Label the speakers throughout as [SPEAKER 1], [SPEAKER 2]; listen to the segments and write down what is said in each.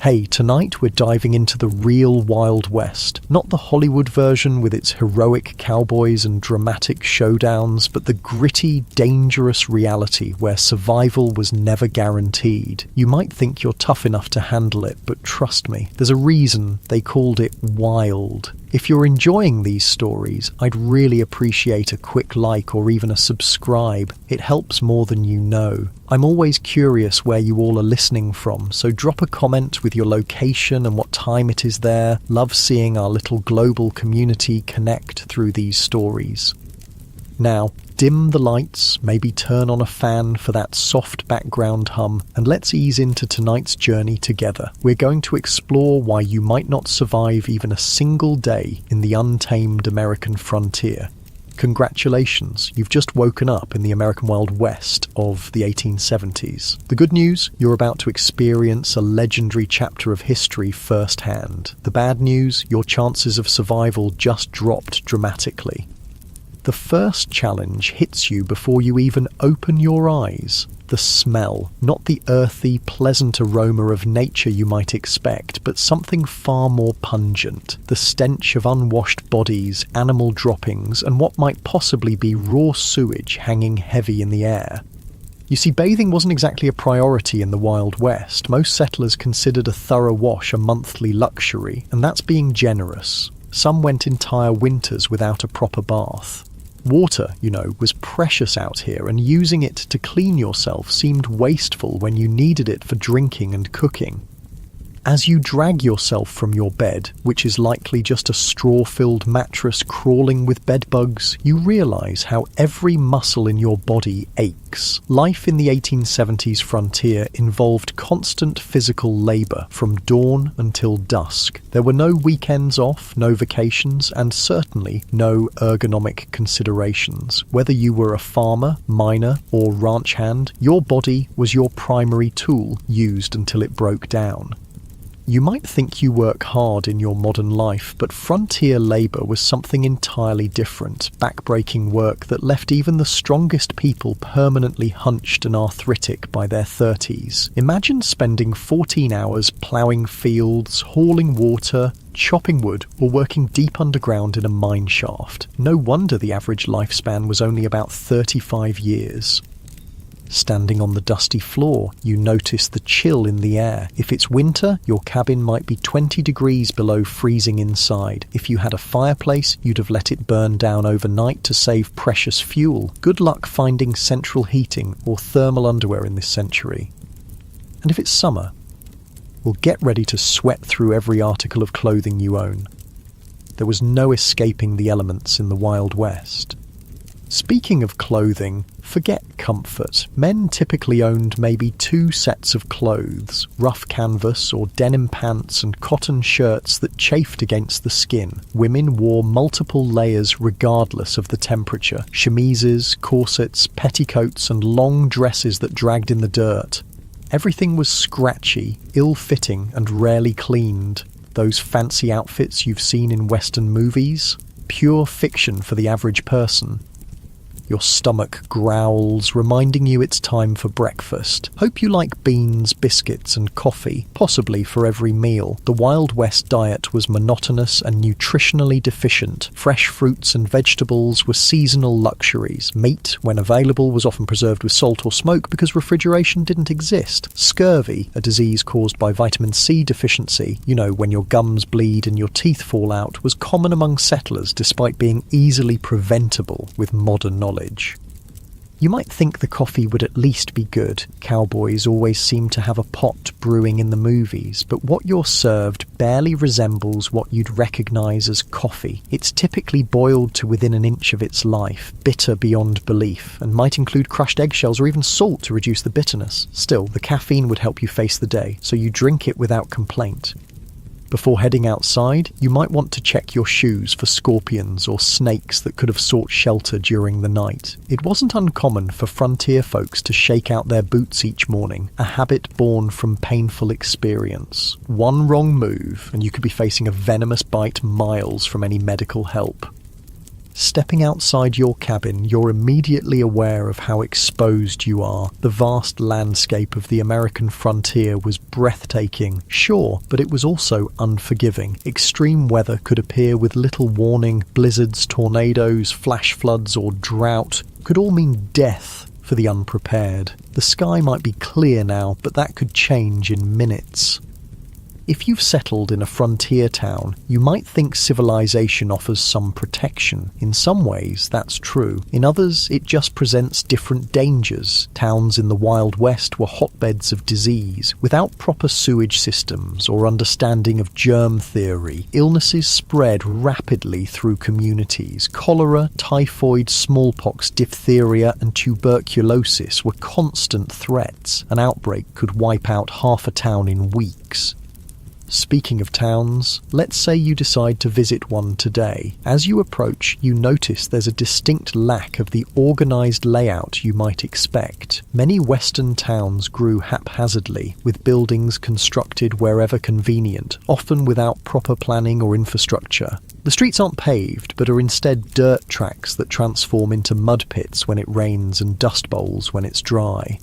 [SPEAKER 1] Hey, tonight we're diving into the real Wild West. Not the Hollywood version with its heroic cowboys and dramatic showdowns, but the gritty, dangerous reality where survival was never guaranteed. You might think you're tough enough to handle it, but trust me, there's a reason they called it wild. If you're enjoying these stories, I'd really appreciate a quick like or even a subscribe. It helps more than you know. I'm always curious where you all are listening from, so drop a comment with your location and what time it is there. Love seeing our little global community connect through these stories. Now, dim the lights, maybe turn on a fan for that soft background hum, and let's ease into tonight's journey together. We're going to explore why you might not survive even a single day in the untamed American frontier. Congratulations, you've just woken up in the American Wild West of the 1870s. The good news, you're about to experience a legendary chapter of history firsthand. The bad news, your chances of survival just dropped dramatically. The first challenge hits you before you even open your eyes. The smell, not the earthy, pleasant aroma of nature you might expect, but something far more pungent. The stench of unwashed bodies, animal droppings, and what might possibly be raw sewage hanging heavy in the air. You see, bathing wasn't exactly a priority in the Wild West. Most settlers considered a thorough wash a monthly luxury, and that's being generous. Some went entire winters without a proper bath. Water, was precious out here, and using it to clean yourself seemed wasteful when you needed it for drinking and cooking. As you drag yourself from your bed, which is likely just a straw-filled mattress crawling with bedbugs, you realise how every muscle in your body aches. Life in the 1870s frontier involved constant physical labour from dawn until dusk. There were no weekends off, no vacations, and certainly no ergonomic considerations. Whether you were a farmer, miner, or ranch hand, your body was your primary tool, used until it broke down. You might think you work hard in your modern life, but frontier labour was something entirely different, backbreaking work that left even the strongest people permanently hunched and arthritic by their 30s. Imagine spending 14 hours ploughing fields, hauling water, chopping wood, or working deep underground in a mine shaft. No wonder the average lifespan was only about 35 years. Standing on the dusty floor, you notice the chill in the air. If it's winter, your cabin might be 20 degrees below freezing inside. If you had a fireplace, you'd have let it burn down overnight to save precious fuel. Good luck finding central heating or thermal underwear in this century. And if it's summer, well, get ready to sweat through every article of clothing you own. There was no escaping the elements in the Wild West. Speaking of clothing, forget comfort. Men typically owned maybe 2 sets of clothes, rough canvas or denim pants and cotton shirts that chafed against the skin. Women wore multiple layers regardless of the temperature, chemises, corsets, petticoats and long dresses that dragged in the dirt. Everything was scratchy, ill-fitting and rarely cleaned. Those fancy outfits you've seen in Western movies? Pure fiction for the average person. Your stomach growls, reminding you it's time for breakfast. Hope you like beans, biscuits and coffee, possibly for every meal. The Wild West diet was monotonous and nutritionally deficient. Fresh fruits and vegetables were seasonal luxuries. Meat, when available, was often preserved with salt or smoke because refrigeration didn't exist. Scurvy, a disease caused by vitamin C deficiency, when your gums bleed and your teeth fall out, was common among settlers despite being easily preventable with modern knowledge. You might think the coffee would at least be good. Cowboys always seem to have a pot brewing in the movies, but what you're served barely resembles what you'd recognise as coffee. It's typically boiled to within an inch of its life, bitter beyond belief, and might include crushed eggshells or even salt to reduce the bitterness. Still, the caffeine would help you face the day, so you drink it without complaint. Before heading outside, you might want to check your shoes for scorpions or snakes that could have sought shelter during the night. It wasn't uncommon for frontier folks to shake out their boots each morning, a habit born from painful experience. One wrong move, and you could be facing a venomous bite miles from any medical help. Stepping outside your cabin, you're immediately aware of how exposed you are. The vast landscape of the American frontier was breathtaking, sure, but it was also unforgiving. Extreme weather could appear with little warning. Blizzards, tornadoes, flash floods, or drought could all mean death for the unprepared. The sky might be clear now, but that could change in minutes. If you've settled in a frontier town, you might think civilization offers some protection. In some ways, that's true. In others, it just presents different dangers. Towns in the Wild West were hotbeds of disease. Without proper sewage systems or understanding of germ theory, illnesses spread rapidly through communities. Cholera, typhoid, smallpox, diphtheria, and tuberculosis were constant threats. An outbreak could wipe out half a town in weeks. Speaking of towns, let's say you decide to visit one today. As you approach, you notice there's a distinct lack of the organised layout you might expect. Many Western towns grew haphazardly, with buildings constructed wherever convenient, often without proper planning or infrastructure. The streets aren't paved, but are instead dirt tracks that transform into mud pits when it rains and dust bowls when it's dry.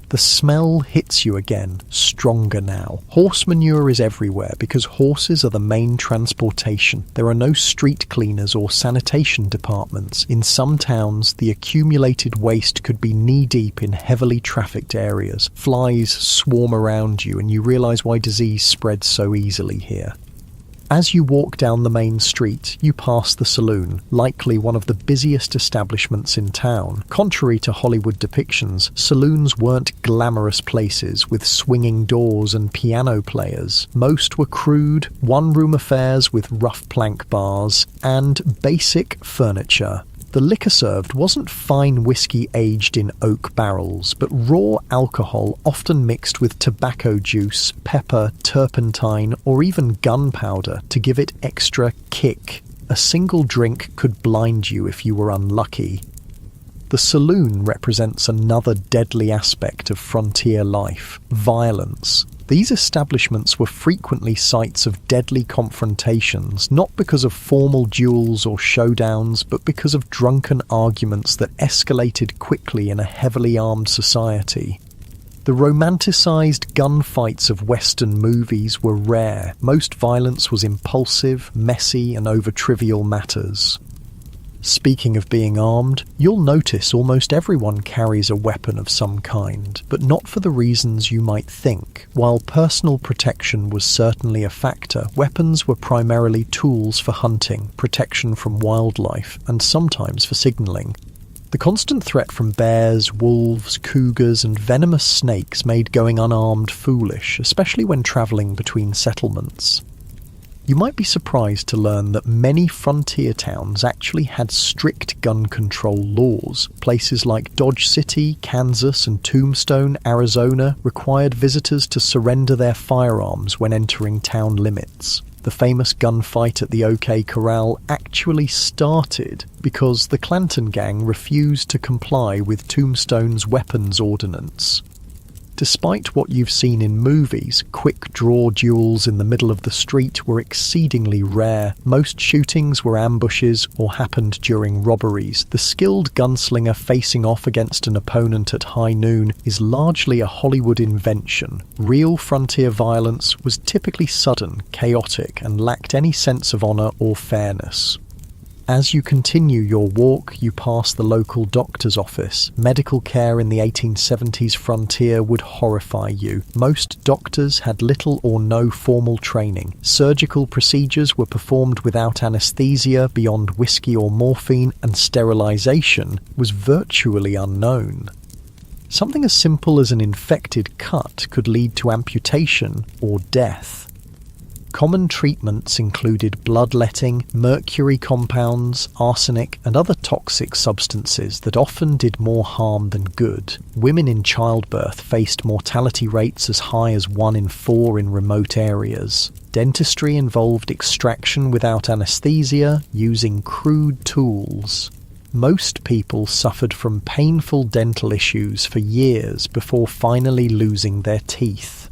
[SPEAKER 1] The smell hits you again, stronger now. Horse manure is everywhere because horses are the main transportation. There are no street cleaners or sanitation departments. In some towns, the accumulated waste could be knee-deep in heavily trafficked areas. Flies swarm around you and you realise why disease spreads so easily here. As you walk down the main street, you pass the saloon, likely one of the busiest establishments in town. Contrary to Hollywood depictions, saloons weren't glamorous places with swinging doors and piano players. Most were crude, one-room affairs with rough plank bars and basic furniture. The liquor served wasn't fine whiskey aged in oak barrels, but raw alcohol often mixed with tobacco juice, pepper, turpentine, or even gunpowder to give it extra kick. A single drink could blind you if you were unlucky. The saloon represents another deadly aspect of frontier life: violence. These establishments were frequently sites of deadly confrontations, not because of formal duels or showdowns, but because of drunken arguments that escalated quickly in a heavily armed society. The romanticized gunfights of Western movies were rare. Most violence was impulsive, messy, and over trivial matters. Speaking of being armed, you'll notice almost everyone carries a weapon of some kind, but not for the reasons you might think. While personal protection was certainly a factor, weapons were primarily tools for hunting, protection from wildlife, and sometimes for signaling. The constant threat from bears, wolves, cougars, and venomous snakes made going unarmed foolish, especially when travelling between settlements. You might be surprised to learn that many frontier towns actually had strict gun control laws. Places like Dodge City, Kansas, and Tombstone, Arizona required visitors to surrender their firearms when entering town limits. The famous gunfight at the OK Corral actually started because the Clanton gang refused to comply with Tombstone's weapons ordinance. Despite what you've seen in movies, quick-draw duels in the middle of the street were exceedingly rare. Most shootings were ambushes or happened during robberies. The skilled gunslinger facing off against an opponent at high noon is largely a Hollywood invention. Real frontier violence was typically sudden, chaotic, and lacked any sense of honor or fairness. As you continue your walk, you pass the local doctor's office. Medical care in the 1870s frontier would horrify you. Most doctors had little or no formal training. Surgical procedures were performed without anesthesia beyond whiskey or morphine, and sterilization was virtually unknown. Something as simple as an infected cut could lead to amputation or death. Common treatments included bloodletting, mercury compounds, arsenic, and other toxic substances that often did more harm than good. Women in childbirth faced mortality rates as high as 1 in 4 in remote areas. Dentistry involved extraction without anesthesia, using crude tools. Most people suffered from painful dental issues for years before finally losing their teeth.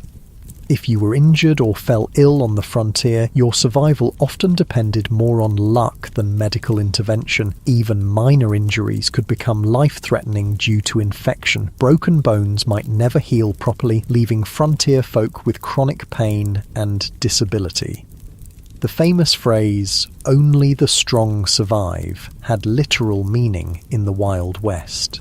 [SPEAKER 1] If you were injured or fell ill on the frontier, your survival often depended more on luck than medical intervention. Even minor injuries could become life-threatening due to infection. Broken bones might never heal properly, leaving frontier folk with chronic pain and disability. The famous phrase, "only the strong survive," had literal meaning in the Wild West.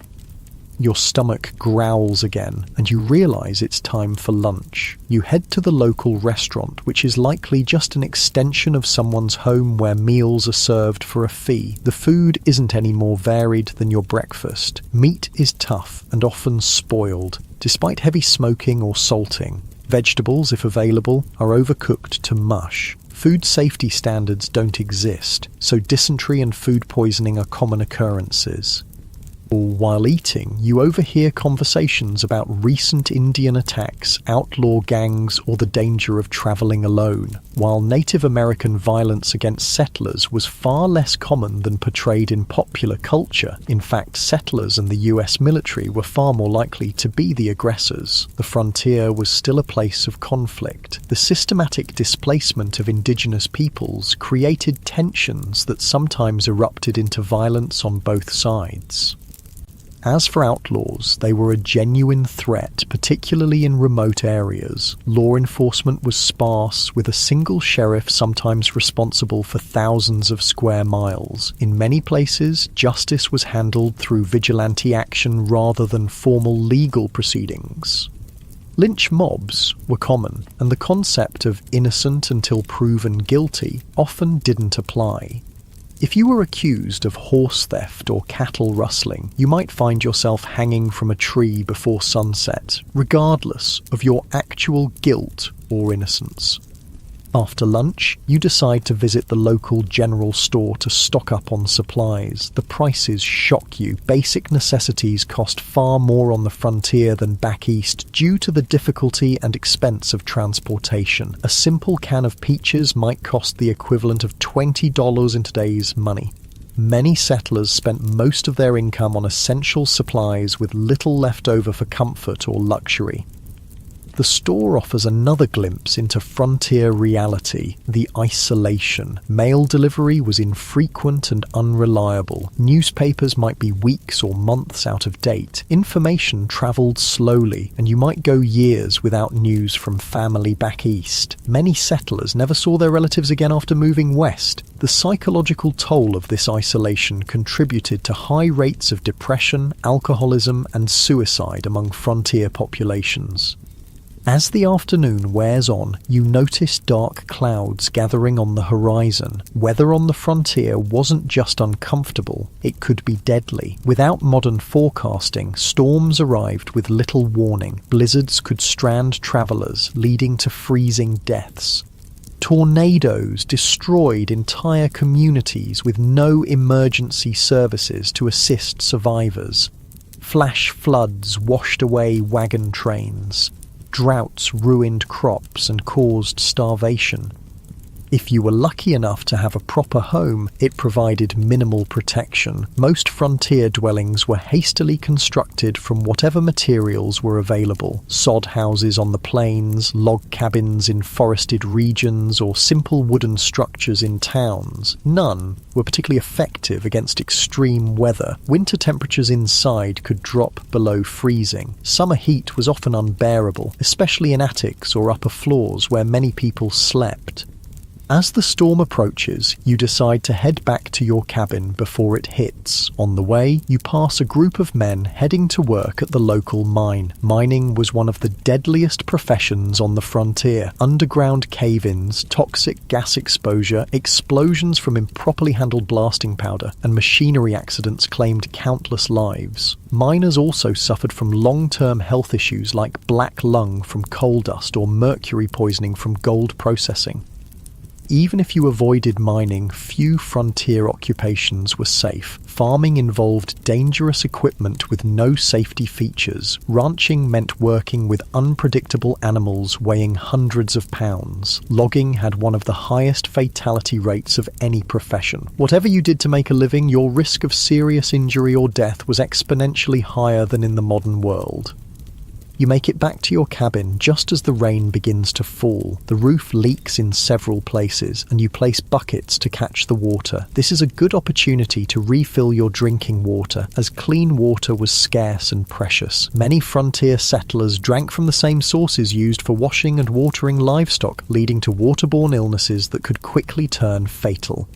[SPEAKER 1] Your stomach growls again, and you realise it's time for lunch. You head to the local restaurant, which is likely just an extension of someone's home where meals are served for a fee. The food isn't any more varied than your breakfast. Meat is tough and often spoiled, despite heavy smoking or salting. Vegetables, if available, are overcooked to mush. Food safety standards don't exist, so dysentery and food poisoning are common occurrences. While eating, you overhear conversations about recent Indian attacks, outlaw gangs, or the danger of travelling alone, while Native American violence against settlers was far less common than portrayed in popular culture. In fact, settlers and the US military were far more likely to be the aggressors. The frontier was still a place of conflict. The systematic displacement of indigenous peoples created tensions that sometimes erupted into violence on both sides. As for outlaws, they were a genuine threat, particularly in remote areas. Law enforcement was sparse, with a single sheriff sometimes responsible for thousands of square miles. In many places, justice was handled through vigilante action rather than formal legal proceedings. Lynch mobs were common, and the concept of innocent until proven guilty often didn't apply. If you were accused of horse theft or cattle rustling, you might find yourself hanging from a tree before sunset, regardless of your actual guilt or innocence. After lunch, you decide to visit the local general store to stock up on supplies. The prices shock you. Basic necessities cost far more on the frontier than back east due to the difficulty and expense of transportation. A simple can of peaches might cost the equivalent of $20 in today's money. Many settlers spent most of their income on essential supplies with little left over for comfort or luxury. The store offers another glimpse into frontier reality, the isolation. Mail delivery was infrequent and unreliable. Newspapers might be weeks or months out of date. Information travelled slowly, and you might go years without news from family back east. Many settlers never saw their relatives again after moving west. The psychological toll of this isolation contributed to high rates of depression, alcoholism, and suicide among frontier populations. As the afternoon wears on, you notice dark clouds gathering on the horizon. Weather on the frontier wasn't just uncomfortable, it could be deadly. Without modern forecasting, storms arrived with little warning. Blizzards could strand travelers, leading to freezing deaths. Tornadoes destroyed entire communities with no emergency services to assist survivors. Flash floods washed away wagon trains. Droughts ruined crops and caused starvation. If you were lucky enough to have a proper home, it provided minimal protection. Most frontier dwellings were hastily constructed from whatever materials were available. Sod houses on the plains, log cabins in forested regions, or simple wooden structures in towns. None were particularly effective against extreme weather. Winter temperatures inside could drop below freezing. Summer heat was often unbearable, especially in attics or upper floors where many people slept. As the storm approaches, you decide to head back to your cabin before it hits. On the way, you pass a group of men heading to work at the local mine. Mining was one of the deadliest professions on the frontier. Underground cave-ins, toxic gas exposure, explosions from improperly handled blasting powder, and machinery accidents claimed countless lives. Miners also suffered from long-term health issues like black lung from coal dust or mercury poisoning from gold processing. Even if you avoided mining, few frontier occupations were safe. Farming involved dangerous equipment with no safety features. Ranching meant working with unpredictable animals weighing hundreds of pounds. Logging had one of the highest fatality rates of any profession. Whatever you did to make a living, your risk of serious injury or death was exponentially higher than in the modern world. You make it back to your cabin just as the rain begins to fall. The roof leaks in several places, and you place buckets to catch the water. This is a good opportunity to refill your drinking water, as clean water was scarce and precious. Many frontier settlers drank from the same sources used for washing and watering livestock, leading to waterborne illnesses that could quickly turn fatal.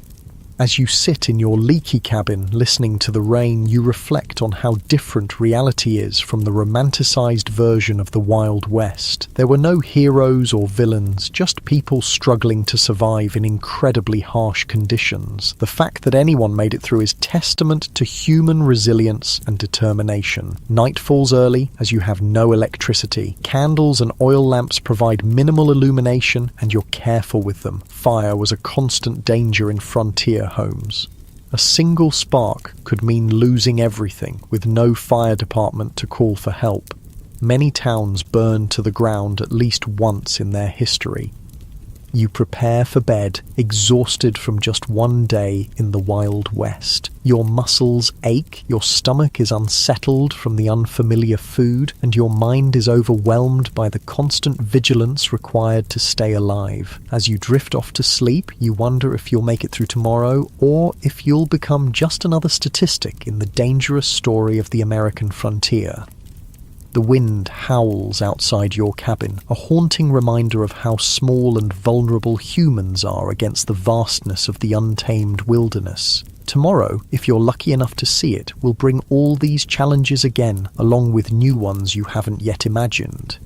[SPEAKER 1] As you sit in your leaky cabin listening to the rain, you reflect on how different reality is from the romanticized version of the Wild West. There were no heroes or villains, just people struggling to survive in incredibly harsh conditions. The fact that anyone made it through is testament to human resilience and determination. Night falls early as you have no electricity. Candles and oil lamps provide minimal illumination, and you're careful with them. Fire was a constant danger in frontier homes. A single spark could mean losing everything, with no fire department to call for help. Many towns burned to the ground at least once in their history. You prepare for bed, exhausted from just one day in the Wild West. Your muscles ache, your stomach is unsettled from the unfamiliar food, and your mind is overwhelmed by the constant vigilance required to stay alive. As you drift off to sleep, you wonder if you'll make it through tomorrow, or if you'll become just another statistic in the dangerous story of the American frontier. The wind howls outside your cabin, a haunting reminder of how small and vulnerable humans are against the vastness of the untamed wilderness. Tomorrow, if you're lucky enough to see it, will bring all these challenges again, along with new ones you haven't yet imagined.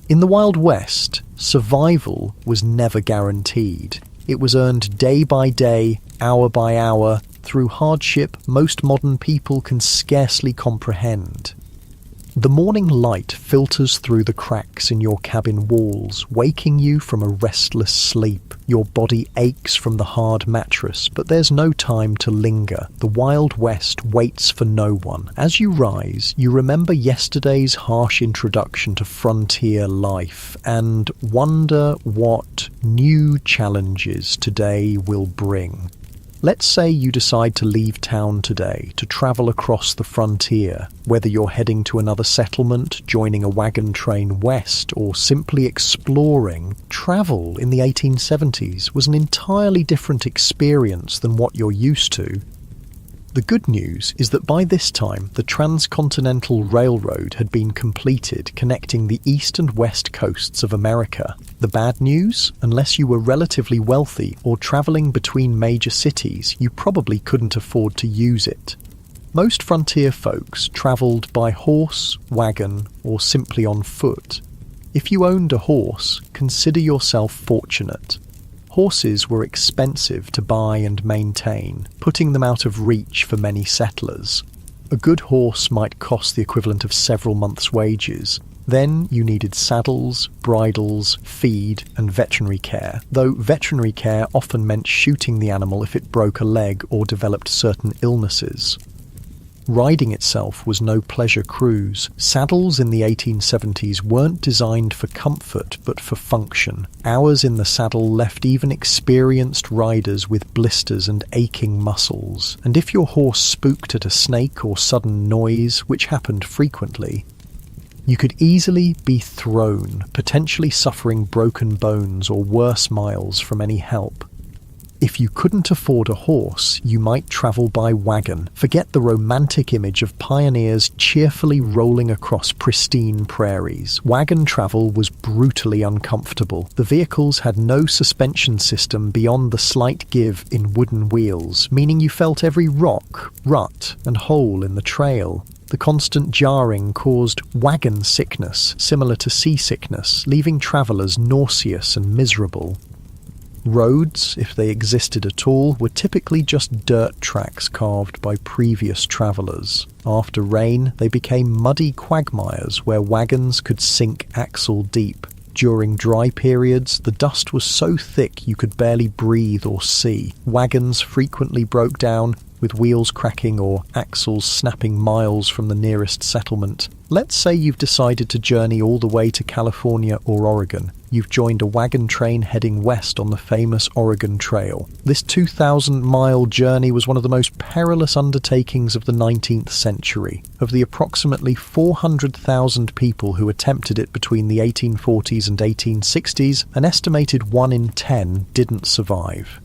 [SPEAKER 1] In the Wild West, survival was never guaranteed. It was earned day by day, hour by hour, through hardship most modern people can scarcely comprehend. The morning light filters through the cracks in your cabin walls, waking you from a restless sleep. Your body aches from the hard mattress, but there's no time to linger. The Wild West waits for no one. As you rise, you remember yesterday's harsh introduction to frontier life and wonder what new challenges today will bring. Let's say you decide to leave town today to travel across the frontier. Whether you're heading to another settlement, joining a wagon train west, or simply exploring, travel in the 1870s was an entirely different experience than what you're used to. The good news is that by this time, the Transcontinental Railroad had been completed, connecting the east and west coasts of America. The bad news? Unless you were relatively wealthy or traveling between major cities, you probably couldn't afford to use it. Most frontier folks traveled by horse, wagon, or simply on foot. If you owned a horse, consider yourself fortunate. Horses were expensive to buy and maintain, putting them out of reach for many settlers. A good horse might cost the equivalent of several months' wages. Then you needed saddles, bridles, feed, and veterinary care, though veterinary care often meant shooting the animal if it broke a leg or developed certain illnesses. Riding itself was no pleasure cruise. Saddles in the 1870s weren't designed for comfort, but for function. Hours in the saddle left even experienced riders with blisters and aching muscles. And if your horse spooked at a snake or sudden noise, which happened frequently, you could easily be thrown, potentially suffering broken bones or worse miles from any help. If you couldn't afford a horse, you might travel by wagon. Forget the romantic image of pioneers cheerfully rolling across pristine prairies. Wagon travel was brutally uncomfortable. The vehicles had no suspension system beyond the slight give in wooden wheels, meaning you felt every rock, rut, and hole in the trail. The constant jarring caused wagon sickness, similar to seasickness, leaving travelers nauseous and miserable. Roads, if they existed at all, were typically just dirt tracks carved by previous travellers. After rain, they became muddy quagmires where wagons could sink axle deep. During dry periods, the dust was so thick you could barely breathe or see. Wagons frequently broke down, with wheels cracking or axles snapping miles from the nearest settlement. Let's say you've decided to journey all the way to California or Oregon. You've joined a wagon train heading west on the famous Oregon Trail. This 2,000-mile journey was one of the most perilous undertakings of the 19th century. Of the approximately 400,000 people who attempted it between the 1840s and 1860s, an estimated 1 in 10 didn't survive.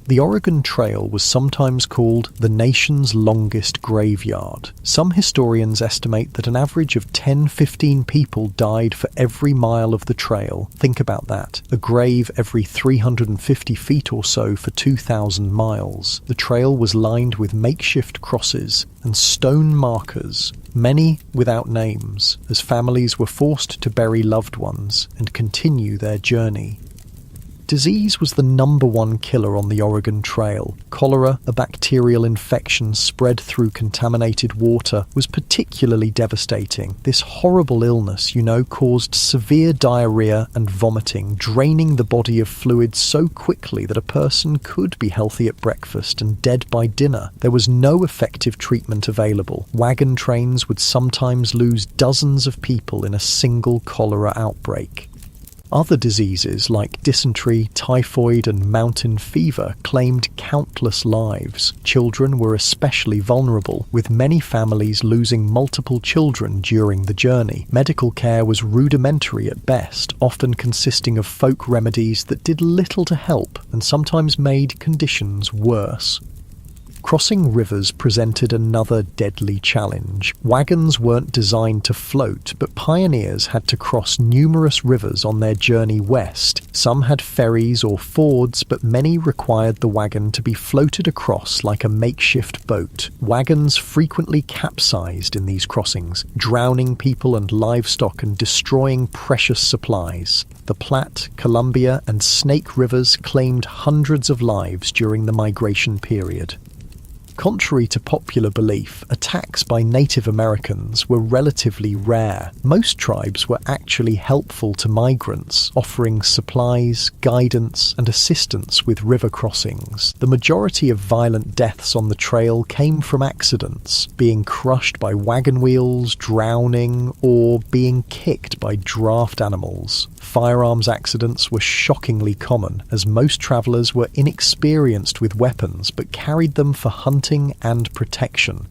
[SPEAKER 1] The Oregon Trail was sometimes called the nation's longest graveyard. Some historians estimate that an average of 10-15 people died for every mile of the trail. Think about that. A grave every 350 feet or so for 2,000 miles. The trail was lined with makeshift crosses and stone markers, many without names, as families were forced to bury loved ones and continue their journey. Disease was the #1 killer on the Oregon Trail. Cholera, a bacterial infection spread through contaminated water, was particularly devastating. This horrible illness, caused severe diarrhea and vomiting, draining the body of fluid so quickly that a person could be healthy at breakfast and dead by dinner. There was no effective treatment available. Wagon trains would sometimes lose dozens of people in a single cholera outbreak. Other diseases like dysentery, typhoid, and mountain fever claimed countless lives. Children were especially vulnerable, with many families losing multiple children during the journey. Medical care was rudimentary at best, often consisting of folk remedies that did little to help and sometimes made conditions worse. Crossing rivers presented another deadly challenge. Wagons weren't designed to float, but pioneers had to cross numerous rivers on their journey west. Some had ferries or fords, but many required the wagon to be floated across like a makeshift boat. Wagons frequently capsized in these crossings, drowning people and livestock and destroying precious supplies. The Platte, Columbia, and Snake Rivers claimed hundreds of lives during the migration period. Contrary to popular belief, attacks by Native Americans were relatively rare. Most tribes were actually helpful to migrants, offering supplies, guidance, and assistance with river crossings. The majority of violent deaths on the trail came from accidents, being crushed by wagon wheels, drowning, or being kicked by draft animals. Firearms accidents were shockingly common, as most travelers were inexperienced with weapons but carried them for hunting and protection.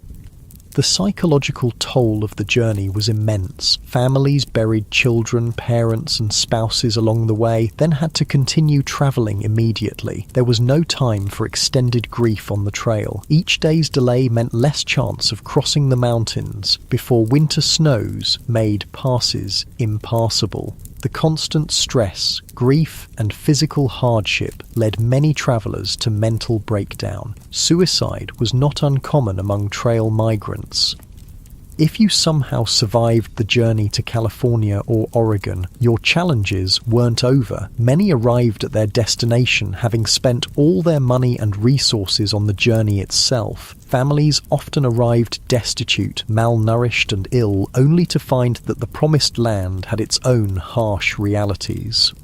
[SPEAKER 1] The psychological toll of the journey was immense. Families buried children, parents, and spouses along the way, then had to continue travelling immediately. There was no time for extended grief on the trail. Each day's delay meant less chance of crossing the mountains before winter snows made passes impassable. The constant stress, grief, and physical hardship led many travellers to mental breakdown. Suicide was not uncommon among trail migrants. If you somehow survived the journey to California or Oregon, your challenges weren't over. Many arrived at their destination having spent all their money and resources on the journey itself. Families often arrived destitute, malnourished, and ill, only to find that the promised land had its own harsh realities.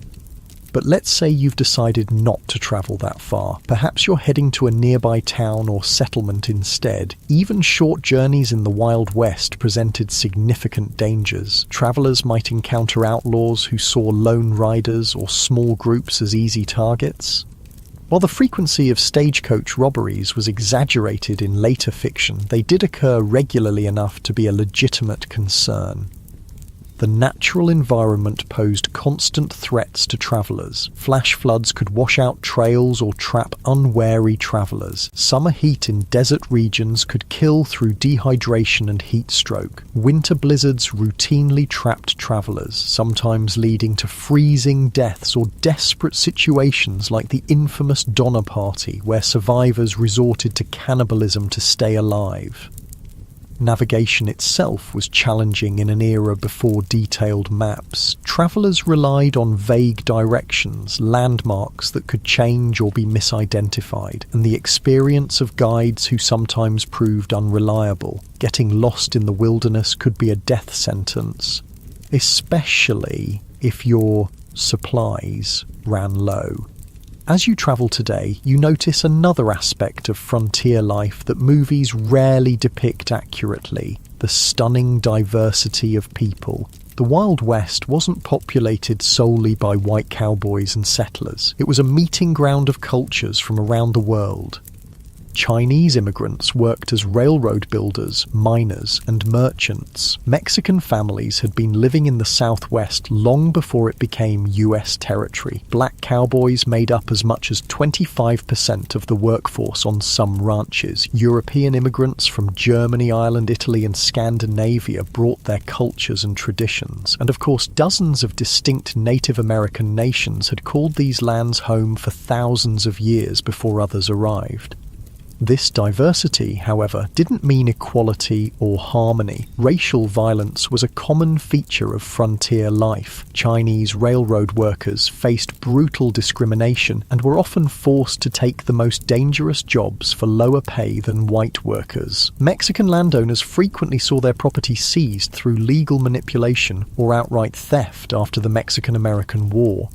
[SPEAKER 1] But let's say you've decided not to travel that far. Perhaps you're heading to a nearby town or settlement instead. Even short journeys in the Wild West presented significant dangers. Travelers might encounter outlaws who saw lone riders or small groups as easy targets. While the frequency of stagecoach robberies was exaggerated in later fiction, they did occur regularly enough to be a legitimate concern. The natural environment posed constant threats to travellers. Flash floods could wash out trails or trap unwary travellers. Summer heat in desert regions could kill through dehydration and heat stroke. Winter blizzards routinely trapped travellers, sometimes leading to freezing deaths or desperate situations like the infamous Donner Party, where survivors resorted to cannibalism to stay alive. Navigation itself was challenging in an era before detailed maps. Travellers relied on vague directions, landmarks that could change or be misidentified, and the experience of guides who sometimes proved unreliable. Getting lost in the wilderness could be a death sentence, especially if your supplies ran low. As you travel today, you notice another aspect of frontier life that movies rarely depict accurately: the stunning diversity of people. The Wild West wasn't populated solely by white cowboys and settlers. It was a meeting ground of cultures from around the world. Chinese immigrants worked as railroad builders, miners, and merchants. Mexican families had been living in the Southwest long before it became US territory. Black cowboys made up as much as 25% of the workforce on some ranches. European immigrants from Germany, Ireland, Italy, and Scandinavia brought their cultures and traditions. And of course, dozens of distinct Native American nations had called these lands home for thousands of years before others arrived. This diversity, however, didn't mean equality or harmony. Racial violence was a common feature of frontier life. Chinese railroad workers faced brutal discrimination and were often forced to take the most dangerous jobs for lower pay than white workers. Mexican landowners frequently saw their property seized through legal manipulation or outright theft after the Mexican-American War.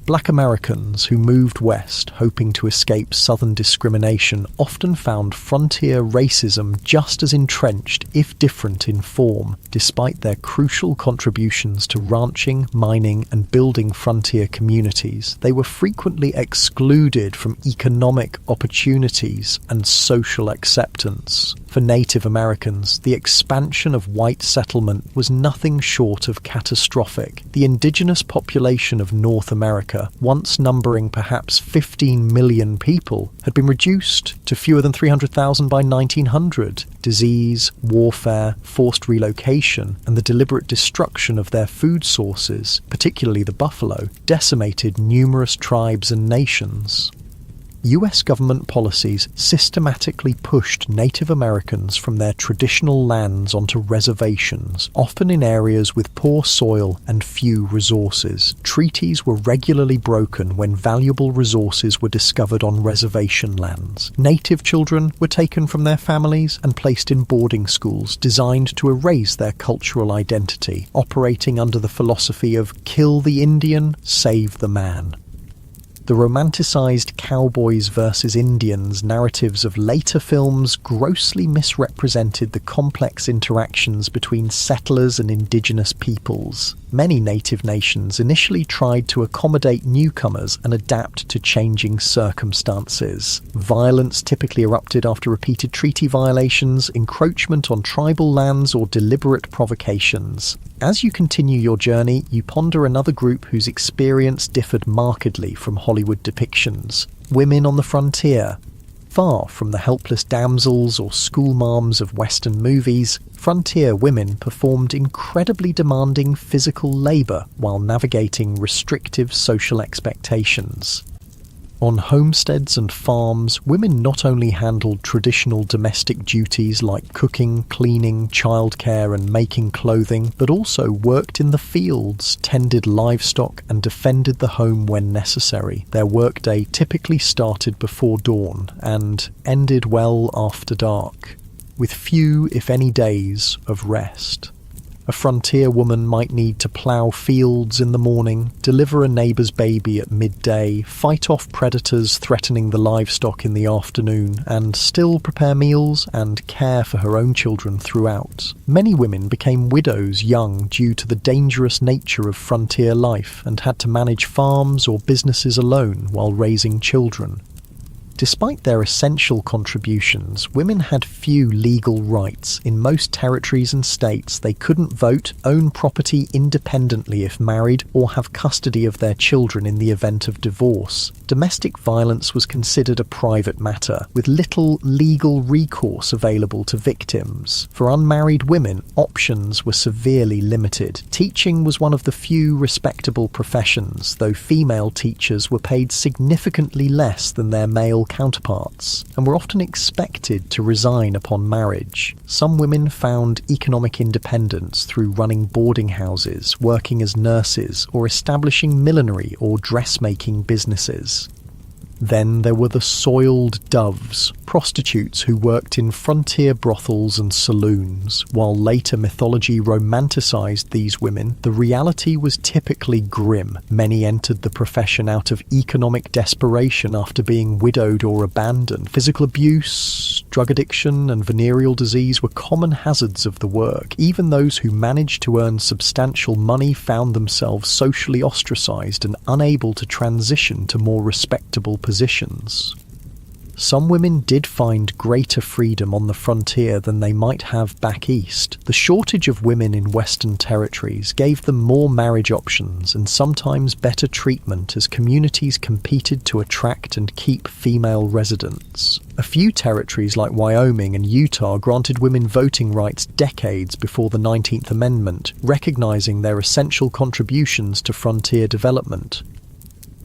[SPEAKER 1] Black Americans who moved west hoping to escape Southern discrimination often found frontier racism just as entrenched, if different in form. Despite their crucial contributions to ranching, mining, and building frontier communities, they were frequently excluded from economic opportunities and social acceptance. For Native Americans, the expansion of white settlement was nothing short of catastrophic. The indigenous population of North America, once numbering perhaps 15 million people, had been reduced to fewer than 300,000 by 1900. Disease, warfare, forced relocation, and the deliberate destruction of their food sources, particularly the buffalo, decimated numerous tribes and nations. US government policies systematically pushed Native Americans from their traditional lands onto reservations, often in areas with poor soil and few resources. Treaties were regularly broken when valuable resources were discovered on reservation lands. Native children were taken from their families and placed in boarding schools designed to erase their cultural identity, operating under the philosophy of "kill the Indian, save the man." The romanticized cowboys versus Indians narratives of later films grossly misrepresented the complex interactions between settlers and indigenous peoples. Many native nations initially tried to accommodate newcomers and adapt to changing circumstances. Violence typically erupted after repeated treaty violations, encroachment on tribal lands, or deliberate provocations. As you continue your journey, you ponder another group whose experience differed markedly from Hollywood depictions: women on the frontier. Far from the helpless damsels or schoolmarms of Western movies, frontier women performed incredibly demanding physical labour while navigating restrictive social expectations. On homesteads and farms, women not only handled traditional domestic duties like cooking, cleaning, childcare, and making clothing, but also worked in the fields, tended livestock, and defended the home when necessary. Their workday typically started before dawn and ended well after dark, with few, if any, days of rest. A frontier woman might need to plough fields in the morning, deliver a neighbour's baby at midday, fight off predators threatening the livestock in the afternoon, and still prepare meals and care for her own children throughout. Many women became widows young due to the dangerous nature of frontier life and had to manage farms or businesses alone while raising children. Despite their essential contributions, women had few legal rights. In most territories and states, they couldn't vote, own property independently if married, or have custody of their children in the event of divorce. Domestic violence was considered a private matter, with little legal recourse available to victims. For unmarried women, options were severely limited. Teaching was one of the few respectable professions, though female teachers were paid significantly less than their male counterparts, and were often expected to resign upon marriage. Some women found economic independence through running boarding houses, working as nurses, or establishing millinery or dressmaking businesses. Then there were the soiled doves, prostitutes who worked in frontier brothels and saloons. While later mythology romanticized these women, the reality was typically grim. Many entered the profession out of economic desperation after being widowed or abandoned. Physical abuse, drug addiction, and venereal disease were common hazards of the work. Even those who managed to earn substantial money found themselves socially ostracized and unable to transition to more respectable positions. Some women did find greater freedom on the frontier than they might have back east. The shortage of women in Western territories gave them more marriage options and sometimes better treatment as communities competed to attract and keep female residents. A few territories like Wyoming and Utah granted women voting rights decades before the 19th Amendment, recognizing their essential contributions to frontier development.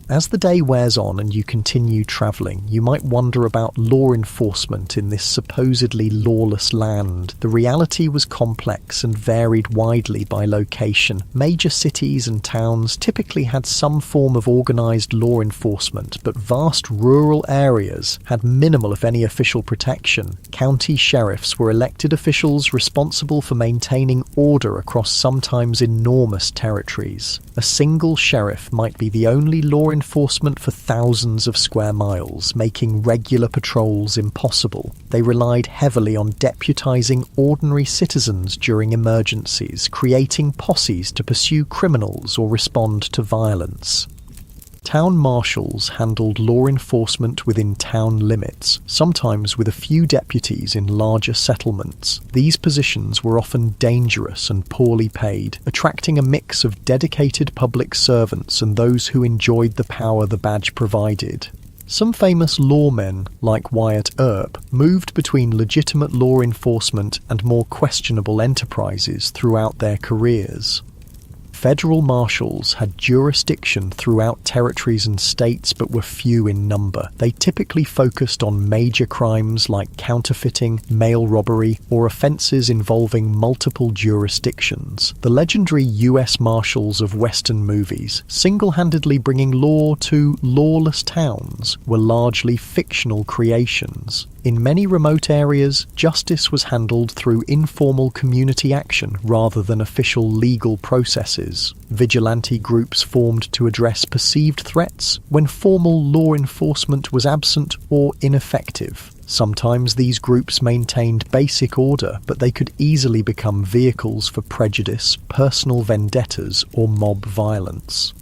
[SPEAKER 1] As the day wears on and you continue travelling, you might wonder about law enforcement in this supposedly lawless land. The reality was complex and varied widely by location. Major cities and towns typically had some form of organised law enforcement, but vast rural areas had minimal, if any, official protection. County sheriffs were elected officials responsible for maintaining order across sometimes enormous territories. A single sheriff might be the only law enforcement for thousands of square miles, making regular patrols impossible. They relied heavily on deputizing ordinary citizens during emergencies, creating posses to pursue criminals or respond to violence. Town marshals handled law enforcement within town limits, sometimes with a few deputies in larger settlements. These positions were often dangerous and poorly paid, attracting a mix of dedicated public servants and those who enjoyed the power the badge provided. Some famous lawmen, like Wyatt Earp, moved between legitimate law enforcement and more questionable enterprises throughout their careers. Federal marshals had jurisdiction throughout territories and states but were few in number. They typically focused on major crimes like counterfeiting, mail robbery, or offences involving multiple jurisdictions. The legendary U.S. Marshals of Western movies, single-handedly bringing law to lawless towns, were largely fictional creations. In many remote areas, justice was handled through informal community action rather than official legal processes. Vigilante groups formed to address perceived threats when formal law enforcement was absent or ineffective. Sometimes these groups maintained basic order, but they could easily become vehicles for prejudice, personal vendettas, or mob violence.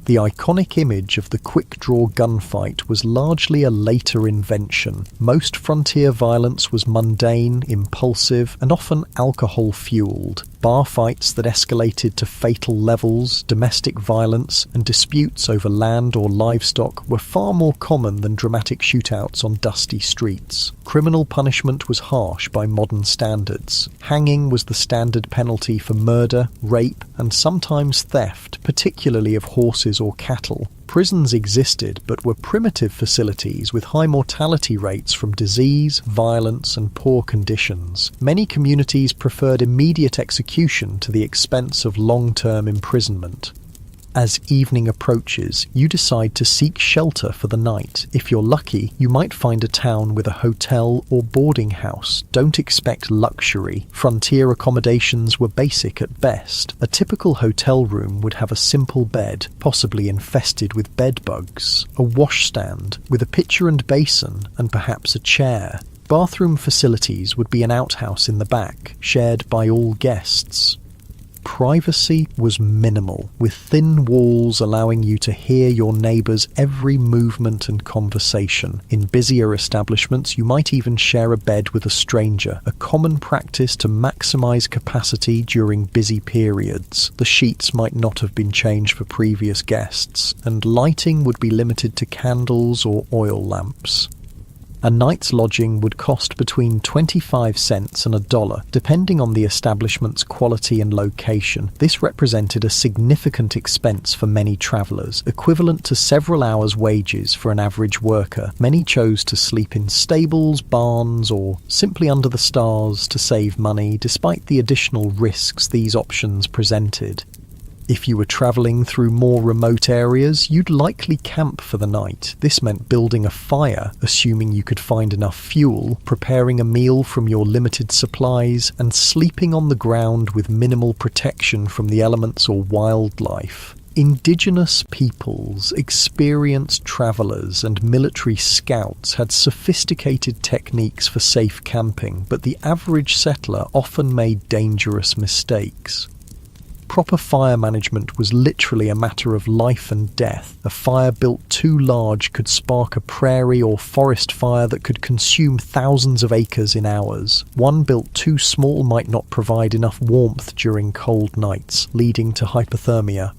[SPEAKER 1] The iconic image of the quick-draw gunfight was largely a later invention. Most frontier violence was mundane, impulsive, and often alcohol-fueled. Bar fights that escalated to fatal levels, domestic violence, and disputes over land or livestock were far more common than dramatic shootouts on dusty streets. Criminal punishment was harsh by modern standards. Hanging was the standard penalty for murder, rape, and sometimes theft, particularly of horses or cattle. Prisons existed, but were primitive facilities with high mortality rates from disease, violence, and poor conditions. Many communities preferred immediate execution to the expense of long-term imprisonment. As evening approaches, you decide to seek shelter for the night. If you're lucky, you might find a town with a hotel or boarding house. Don't expect luxury. Frontier accommodations were basic at best. A typical hotel room would have a simple bed, possibly infested with bed bugs, a washstand with a pitcher and basin, and perhaps a chair. Bathroom facilities would be an outhouse in the back, shared by all guests. Privacy was minimal, with thin walls allowing you to hear your neighbours' every movement and conversation. In busier establishments, you might even share a bed with a stranger, a common practice to maximise capacity during busy periods. The sheets might not have been changed for previous guests, and lighting would be limited to candles or oil lamps. A night's lodging would cost between 25 cents and $1, depending on the establishment's quality and location. This represented a significant expense for many travellers, equivalent to several hours' wages for an average worker. Many chose to sleep in stables, barns, or simply under the stars to save money, despite the additional risks these options presented. If you were travelling through more remote areas, you'd likely camp for the night. This meant building a fire, assuming you could find enough fuel, preparing a meal from your limited supplies, and sleeping on the ground with minimal protection from the elements or wildlife. Indigenous peoples, experienced travellers, and military scouts had sophisticated techniques for safe camping, but the average settler often made dangerous mistakes. Proper fire management was literally a matter of life and death. A fire built too large could spark a prairie or forest fire that could consume thousands of acres in hours. One built too small might not provide enough warmth during cold nights, leading to hypothermia.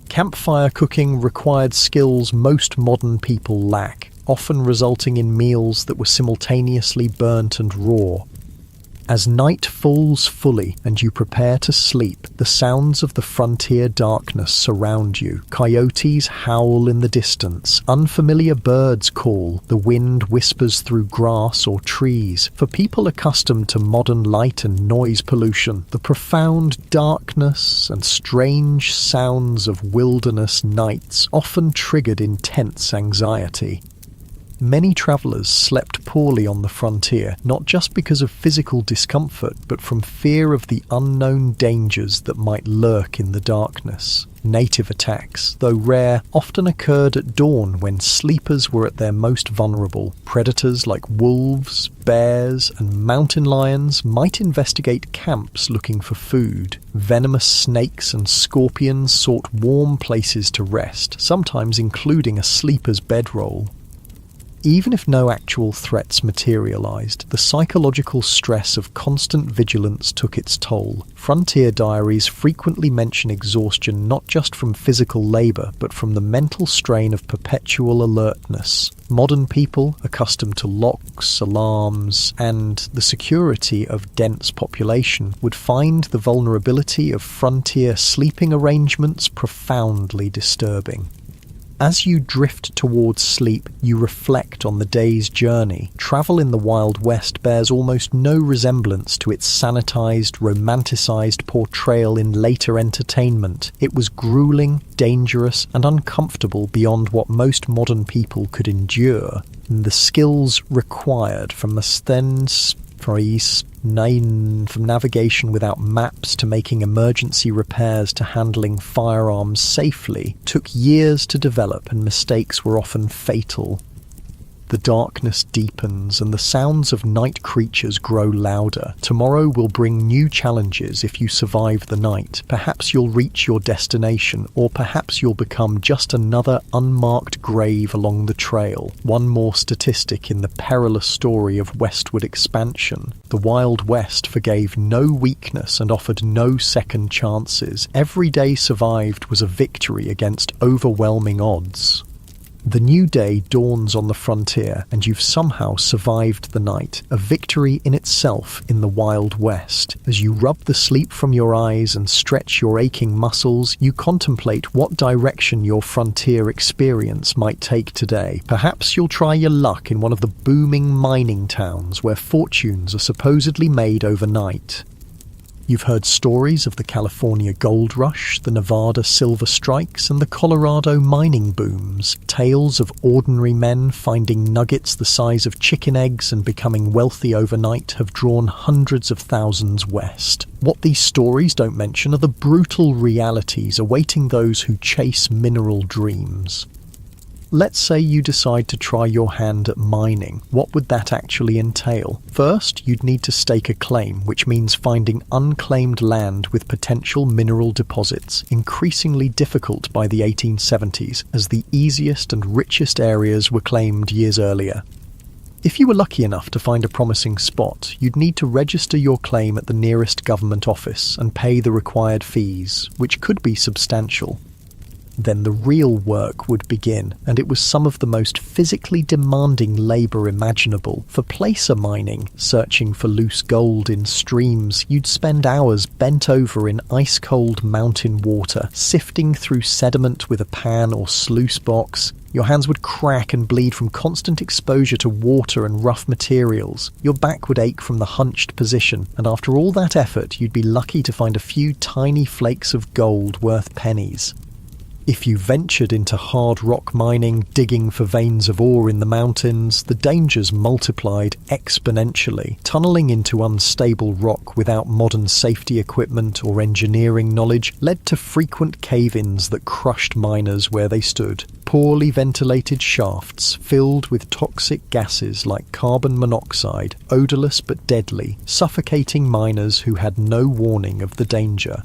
[SPEAKER 1] Campfire cooking required skills most modern people lack, often resulting in meals that were simultaneously burnt and raw. As night falls fully and you prepare to sleep, the sounds of the frontier darkness surround you. Coyotes howl in the distance, unfamiliar birds call, the wind whispers through grass or trees. For people accustomed to modern light and noise pollution, the profound darkness and strange sounds of wilderness nights often triggered intense anxiety. Many travellers slept poorly on the frontier, not just because of physical discomfort, but from fear of the unknown dangers that might lurk in the darkness. Native attacks, though rare, often occurred at dawn when sleepers were at their most vulnerable. Predators like wolves, bears, and mountain lions might investigate camps looking for food. Venomous snakes and scorpions sought warm places to rest, sometimes including a sleeper's bedroll. Even if no actual threats materialized, the psychological stress of constant vigilance took its toll. Frontier diaries frequently mention exhaustion not just from physical labor, but from the mental strain of perpetual alertness. Modern people, accustomed to locks, alarms, and the security of dense population, would find the vulnerability of frontier sleeping arrangements profoundly disturbing. As you drift towards sleep, you reflect on the day's journey. Travel in the Wild West bears almost no resemblance to its sanitized, romanticized portrayal in later entertainment. It was grueling, dangerous, and uncomfortable beyond what most modern people could endure. The skills required from navigation without maps to making emergency repairs to handling firearms safely took years to develop, and mistakes were often fatal. The darkness deepens and the sounds of night creatures grow louder. Tomorrow will bring new challenges if you survive the night. Perhaps you'll reach your destination, or perhaps you'll become just another unmarked grave along the trail. One more statistic in the perilous story of westward expansion. The Wild West forgave no weakness and offered no second chances. Every day survived was a victory against overwhelming odds. The new day dawns on the frontier, and you've somehow survived the night, a victory in itself in the Wild West. As you rub the sleep from your eyes and stretch your aching muscles, you contemplate what direction your frontier experience might take today. Perhaps you'll try your luck in one of the booming mining towns where fortunes are supposedly made overnight. You've heard stories of the California gold rush, the Nevada silver strikes, and the Colorado mining booms. Tales of ordinary men finding nuggets the size of chicken eggs and becoming wealthy overnight have drawn hundreds of thousands west. What these stories don't mention are the brutal realities awaiting those who chase mineral dreams. Let's say you decide to try your hand at mining. What would that actually entail? First, you'd need to stake a claim, which means finding unclaimed land with potential mineral deposits, increasingly difficult by the 1870s, as the easiest and richest areas were claimed years earlier. If you were lucky enough to find a promising spot, you'd need to register your claim at the nearest government office and pay the required fees, which could be substantial. Then the real work would begin, and it was some of the most physically demanding labour imaginable. For placer mining, searching for loose gold in streams, you'd spend hours bent over in ice-cold mountain water, sifting through sediment with a pan or sluice box. Your hands would crack and bleed from constant exposure to water and rough materials. Your back would ache from the hunched position, and after all that effort, you'd be lucky to find a few tiny flakes of gold worth pennies. If you ventured into hard rock mining, digging for veins of ore in the mountains, the dangers multiplied exponentially. Tunneling into unstable rock without modern safety equipment or engineering knowledge led to frequent cave-ins that crushed miners where they stood. Poorly ventilated shafts filled with toxic gases like carbon monoxide, odourless but deadly, suffocating miners who had no warning of the danger.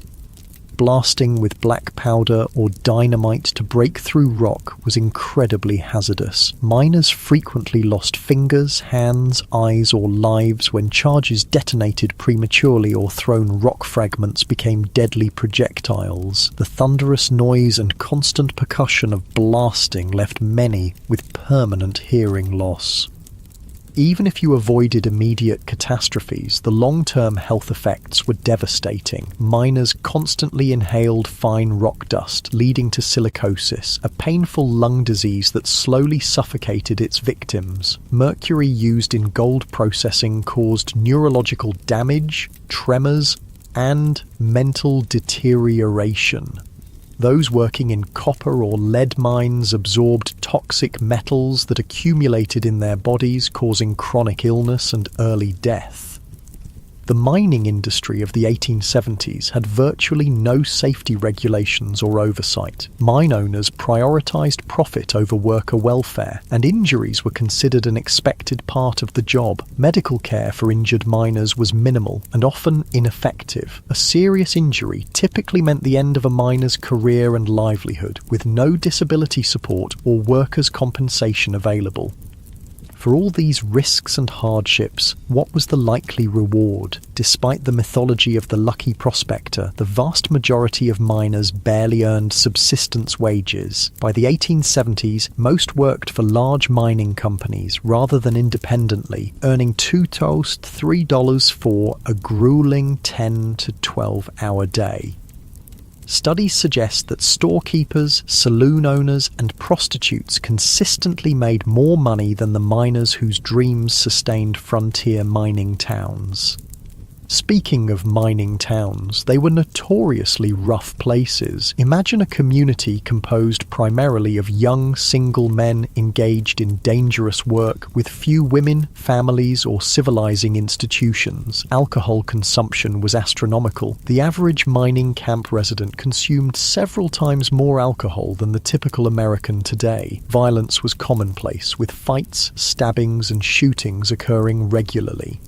[SPEAKER 1] Blasting with black powder or dynamite to break through rock was incredibly hazardous. Miners frequently lost fingers, hands, eyes, or lives when charges detonated prematurely or thrown rock fragments became deadly projectiles. The thunderous noise and constant percussion of blasting left many with permanent hearing loss. Even if you avoided immediate catastrophes, the long-term health effects were devastating. Miners constantly inhaled fine rock dust, leading to silicosis, a painful lung disease that slowly suffocated its victims. Mercury used in gold processing caused neurological damage, tremors, and mental deterioration. Those working in copper or lead mines absorbed toxic metals that accumulated in their bodies, causing chronic illness and early death. The mining industry of the 1870s had virtually no safety regulations or oversight. Mine owners prioritized profit over worker welfare, and injuries were considered an expected part of the job. Medical care for injured miners was minimal and often ineffective. A serious injury typically meant the end of a miner's career and livelihood, with no disability support or workers' compensation available. For all these risks and hardships, what was the likely reward? Despite the mythology of the lucky prospector, the vast majority of miners barely earned subsistence wages. By the 1870s, most worked for large mining companies rather than independently, earning $2 to $3 for a grueling 10 to 12-hour day. Studies suggest that storekeepers, saloon owners, and prostitutes consistently made more money than the miners whose dreams sustained frontier mining towns. Speaking of mining towns, they were notoriously rough places. Imagine a community composed primarily of young single men engaged in dangerous work with few women, families, or civilizing institutions. Alcohol consumption was astronomical. The average mining camp resident consumed several times more alcohol than the typical American today. Violence was commonplace, with fights, stabbings, and shootings occurring regularly.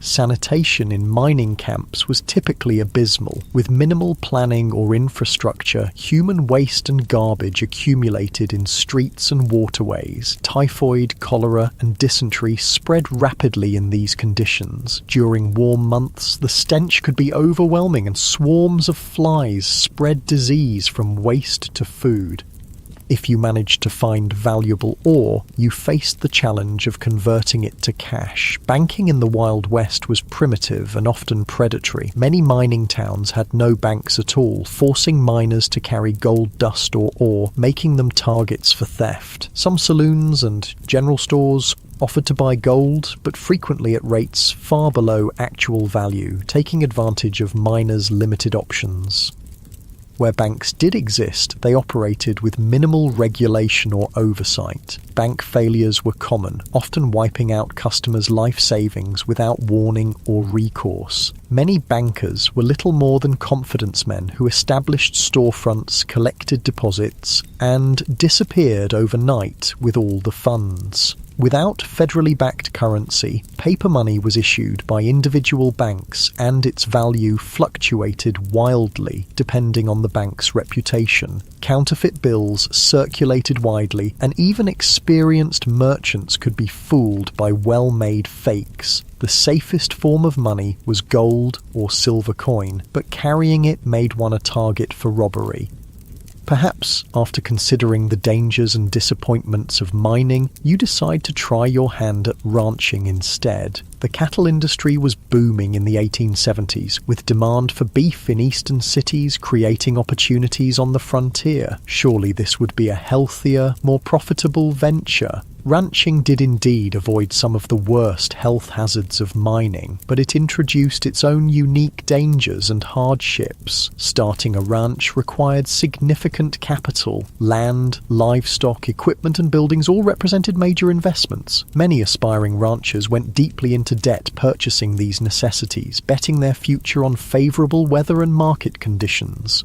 [SPEAKER 1] Sanitation in mining camps was typically abysmal. With minimal planning or infrastructure, human waste and garbage accumulated in streets and waterways. Typhoid, cholera, and dysentery spread rapidly in these conditions. During warm months, the stench could be overwhelming, and swarms of flies spread disease from waste to food. If you managed to find valuable ore, you faced the challenge of converting it to cash. Banking in the Wild West was primitive and often predatory. Many mining towns had no banks at all, forcing miners to carry gold dust or ore, making them targets for theft. Some saloons and general stores offered to buy gold, but frequently at rates far below actual value, taking advantage of miners' limited options. Where banks did exist, they operated with minimal regulation or oversight. Bank failures were common, often wiping out customers' life savings without warning or recourse. Many bankers were little more than confidence men who established storefronts, collected deposits, and disappeared overnight with all the funds. Without federally backed currency, paper money was issued by individual banks, and its value fluctuated wildly depending on the bank's reputation. Counterfeit bills circulated widely, and even experienced merchants could be fooled by well-made fakes. The safest form of money was gold or silver coin, but carrying it made one a target for robbery. Perhaps, after considering the dangers and disappointments of mining, you decide to try your hand at ranching instead. The cattle industry was booming in the 1870s, with demand for beef in eastern cities creating opportunities on the frontier. Surely this would be a healthier, more profitable venture. Ranching did indeed avoid some of the worst health hazards of mining, but it introduced its own unique dangers and hardships. Starting a ranch required significant capital. Land, livestock, equipment and buildings all represented major investments. Many aspiring ranchers went deeply into debt purchasing these necessities, betting their future on favourable weather and market conditions.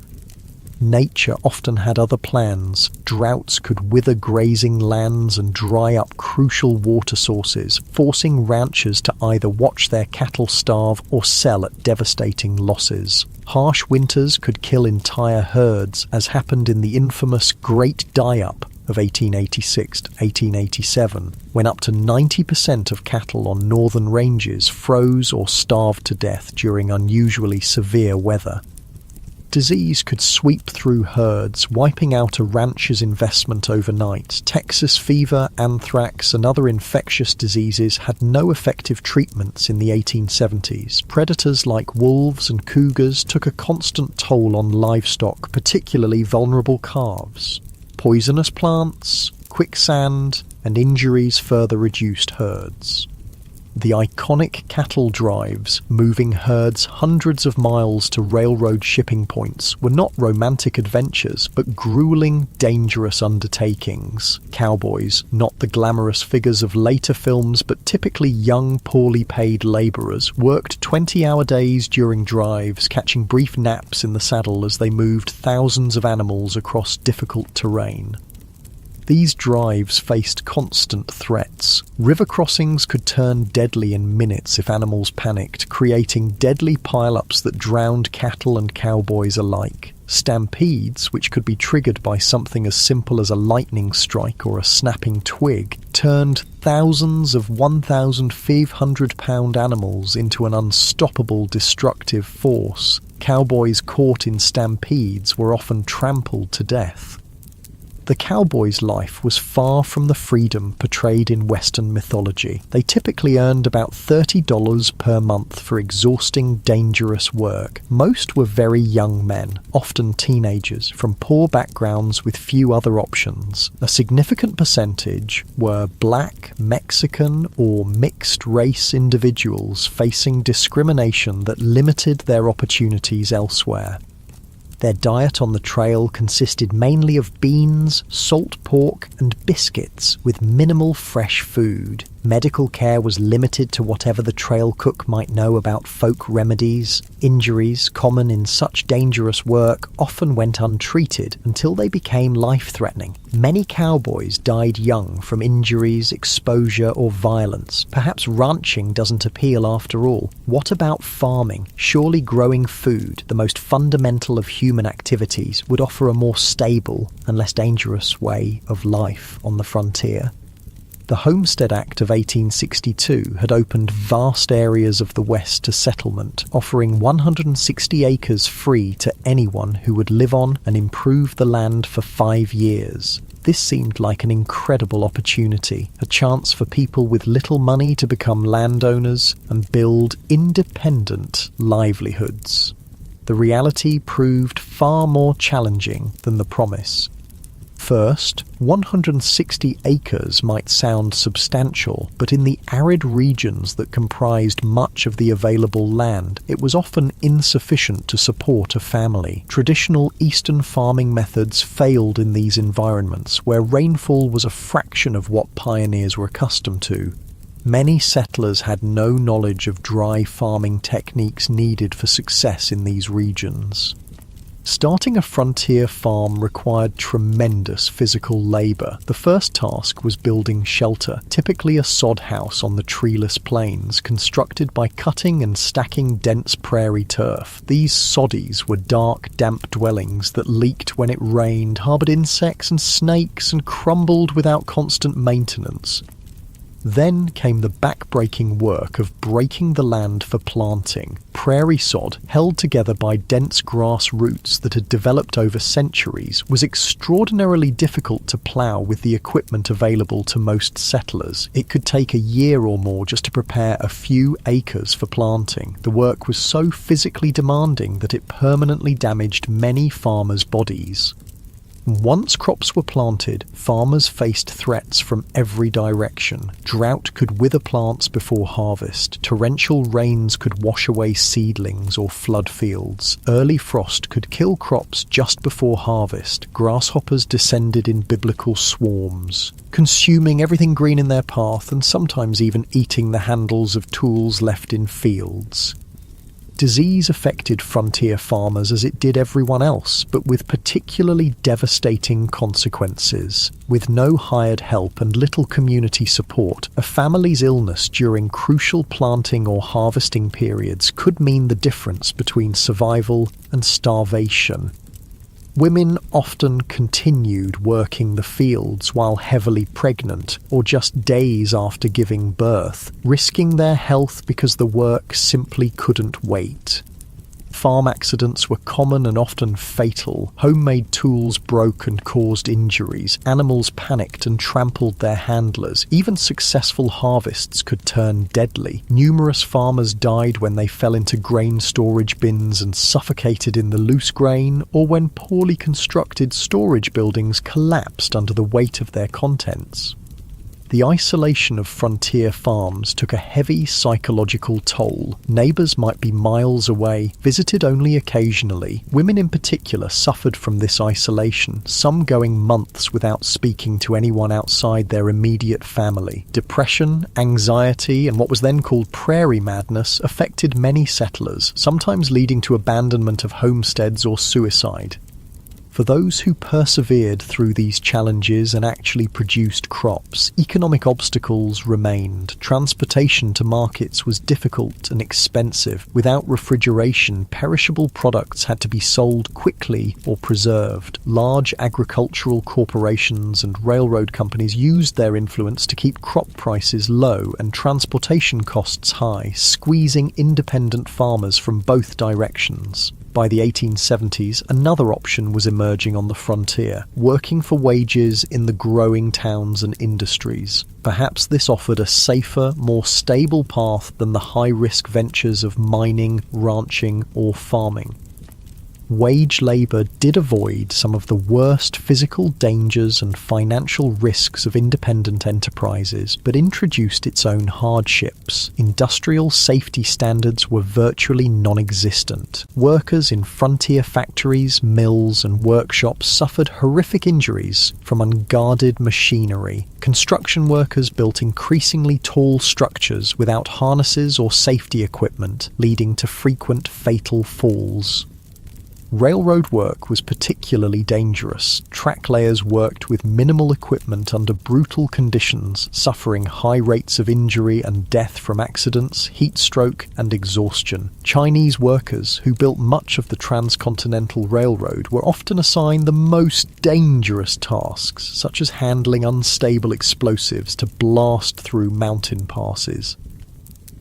[SPEAKER 1] Nature often had other plans. Droughts could wither grazing lands and dry up crucial water sources, forcing ranchers to either watch their cattle starve or sell at devastating losses. Harsh winters could kill entire herds, as happened in the infamous Great Die-Up of 1886 to 1887, when up to 90% of cattle on northern ranges froze or starved to death during unusually severe weather. Disease could sweep through herds, wiping out a rancher's investment overnight. Texas fever, anthrax, and other infectious diseases had no effective treatments in the 1870s. Predators like wolves and cougars took a constant toll on livestock, particularly vulnerable calves. Poisonous plants, quicksand, and injuries further reduced herds. The iconic cattle drives, moving herds hundreds of miles to railroad shipping points, were not romantic adventures, but grueling, dangerous undertakings. Cowboys, not the glamorous figures of later films, but typically young, poorly paid labourers, worked 20-hour days during drives, catching brief naps in the saddle as they moved thousands of animals across difficult terrain. These drives faced constant threats. River crossings could turn deadly in minutes if animals panicked, creating deadly pile-ups that drowned cattle and cowboys alike. Stampedes, which could be triggered by something as simple as a lightning strike or a snapping twig, turned thousands of 1,500-pound animals into an unstoppable destructive force. Cowboys caught in stampedes were often trampled to death. The cowboy's life was far from the freedom portrayed in Western mythology. They typically earned about $30 per month for exhausting, dangerous work. Most were very young men, often teenagers, from poor backgrounds with few other options. A significant percentage were black, Mexican, or mixed-race individuals facing discrimination that limited their opportunities elsewhere. Their diet on the trail consisted mainly of beans, salt pork, and biscuits, with minimal fresh food. Medical care was limited to whatever the trail cook might know about folk remedies. Injuries, common in such dangerous work, often went untreated until they became life-threatening. Many cowboys died young from injuries, exposure, or violence. Perhaps ranching doesn't appeal after all. What about farming? Surely growing food, the most fundamental of human activities, would offer a more stable and less dangerous way of life on the frontier. The Homestead Act of 1862 had opened vast areas of the West to settlement, offering 160 acres free to anyone who would live on and improve the land for 5 years. This seemed like an incredible opportunity, a chance for people with little money to become landowners and build independent livelihoods. The reality proved far more challenging than the promise. First, 160 acres might sound substantial, but in the arid regions that comprised much of the available land, it was often insufficient to support a family. Traditional eastern farming methods failed in these environments, where rainfall was a fraction of what pioneers were accustomed to. Many settlers had no knowledge of dry farming techniques needed for success in these regions. Starting a frontier farm required tremendous physical labour. The first task was building shelter, typically a sod house on the treeless plains, constructed by cutting and stacking dense prairie turf. These soddies were dark, damp dwellings that leaked when it rained, harboured insects and snakes, and crumbled without constant maintenance. Then came the back-breaking work of breaking the land for planting. Prairie sod, held together by dense grass roots that had developed over centuries, was extraordinarily difficult to plough with the equipment available to most settlers. It could take a year or more just to prepare a few acres for planting. The work was so physically demanding that it permanently damaged many farmers' bodies. Once crops were planted, farmers faced threats from every direction. Drought could wither plants before harvest. Torrential rains could wash away seedlings or flood fields. Early frost could kill crops just before harvest. Grasshoppers descended in biblical swarms, consuming everything green in their path and sometimes even eating the handles of tools left in fields. Disease affected frontier farmers as it did everyone else, but with particularly devastating consequences. With no hired help and little community support, a family's illness during crucial planting or harvesting periods could mean the difference between survival and starvation. Women often continued working the fields while heavily pregnant or just days after giving birth, risking their health because the work simply couldn't wait. Farm accidents were common and often fatal. Homemade tools broke and caused injuries. Animals panicked and trampled their handlers. Even successful harvests could turn deadly. Numerous farmers died when they fell into grain storage bins and suffocated in the loose grain, or when poorly constructed storage buildings collapsed under the weight of their contents. The isolation of frontier farms took a heavy psychological toll. Neighbours might be miles away, visited only occasionally. Women in particular suffered from this isolation, some going months without speaking to anyone outside their immediate family. Depression, anxiety, and what was then called prairie madness affected many settlers, sometimes leading to abandonment of homesteads or suicide. For those who persevered through these challenges and actually produced crops, economic obstacles remained. Transportation to markets was difficult and expensive. Without refrigeration, perishable products had to be sold quickly or preserved. Large agricultural corporations and railroad companies used their influence to keep crop prices low and transportation costs high, squeezing independent farmers from both directions. By the 1870s, another option was emerging on the frontier, working for wages in the growing towns and industries. Perhaps this offered a safer, more stable path than the high-risk ventures of mining, ranching, or farming. Wage labour did avoid some of the worst physical dangers and financial risks of independent enterprises, but introduced its own hardships. Industrial safety standards were virtually non-existent. Workers in frontier factories, mills, and workshops suffered horrific injuries from unguarded machinery. Construction workers built increasingly tall structures without harnesses or safety equipment, leading to frequent fatal falls. Railroad work was particularly dangerous. Track layers worked with minimal equipment under brutal conditions, suffering high rates of injury and death from accidents, heat stroke, and exhaustion. Chinese workers, who built much of the transcontinental railroad, were often assigned the most dangerous tasks, such as handling unstable explosives to blast through mountain passes.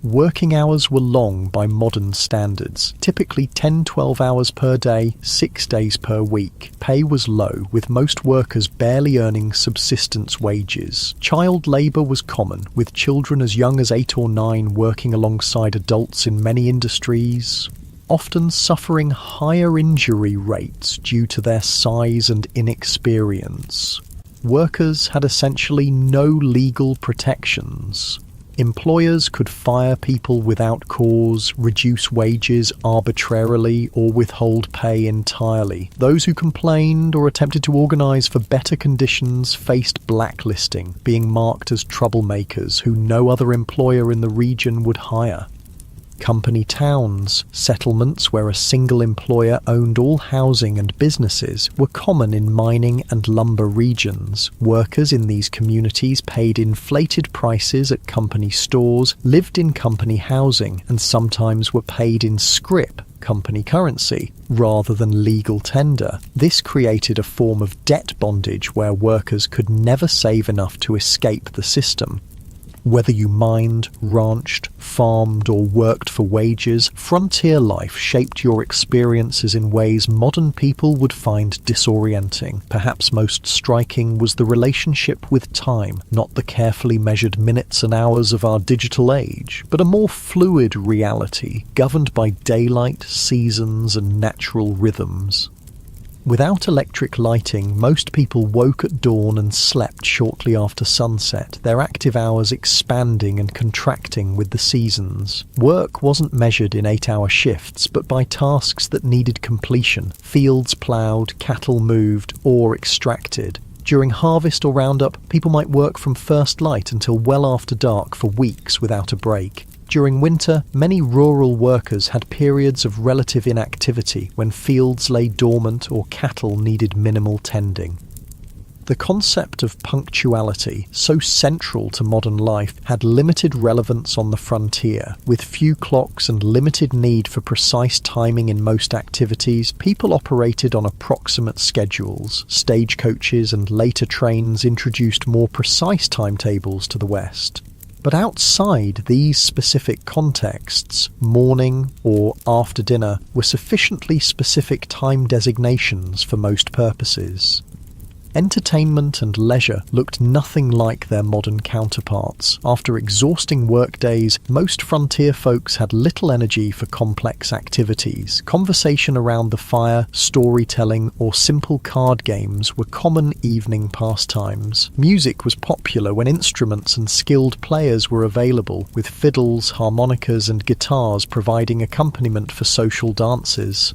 [SPEAKER 1] Working hours were long by modern standards, typically 10-12 hours per day, 6 days per week. Pay was low, with most workers barely earning subsistence wages. Child labour was common, with children as young as 8 or 9 working alongside adults in many industries, often suffering higher injury rates due to their size and inexperience. Workers had essentially no legal protections. Employers could fire people without cause, reduce wages arbitrarily, or withhold pay entirely. Those who complained or attempted to organise for better conditions faced blacklisting, being marked as troublemakers who no other employer in the region would hire. Company towns, settlements where a single employer owned all housing and businesses, were common in mining and lumber regions. Workers in these communities paid inflated prices at company stores, lived in company housing, and sometimes were paid in scrip, company currency, rather than legal tender. This created a form of debt bondage where workers could never save enough to escape the system. Whether you mined, ranched, farmed, or worked for wages, frontier life shaped your experiences in ways modern people would find disorienting. Perhaps most striking was the relationship with time, not the carefully measured minutes and hours of our digital age, but a more fluid reality, governed by daylight, seasons, and natural rhythms. Without electric lighting, most people woke at dawn and slept shortly after sunset, their active hours expanding and contracting with the seasons. Work wasn't measured in 8-hour shifts, but by tasks that needed completion: fields ploughed, cattle moved, ore extracted. During harvest or roundup, people might work from first light until well after dark for weeks without a break. During winter, many rural workers had periods of relative inactivity when fields lay dormant or cattle needed minimal tending. The concept of punctuality, so central to modern life, had limited relevance on the frontier. With few clocks and limited need for precise timing in most activities, people operated on approximate schedules. Stagecoaches and later trains introduced more precise timetables to the West. But outside these specific contexts, morning or after dinner were sufficiently specific time designations for most purposes. Entertainment and leisure looked nothing like their modern counterparts. After exhausting workdays, most frontier folks had little energy for complex activities. Conversation around the fire, storytelling, or simple card games were common evening pastimes. Music was popular when instruments and skilled players were available, with fiddles, harmonicas, and guitars providing accompaniment for social dances.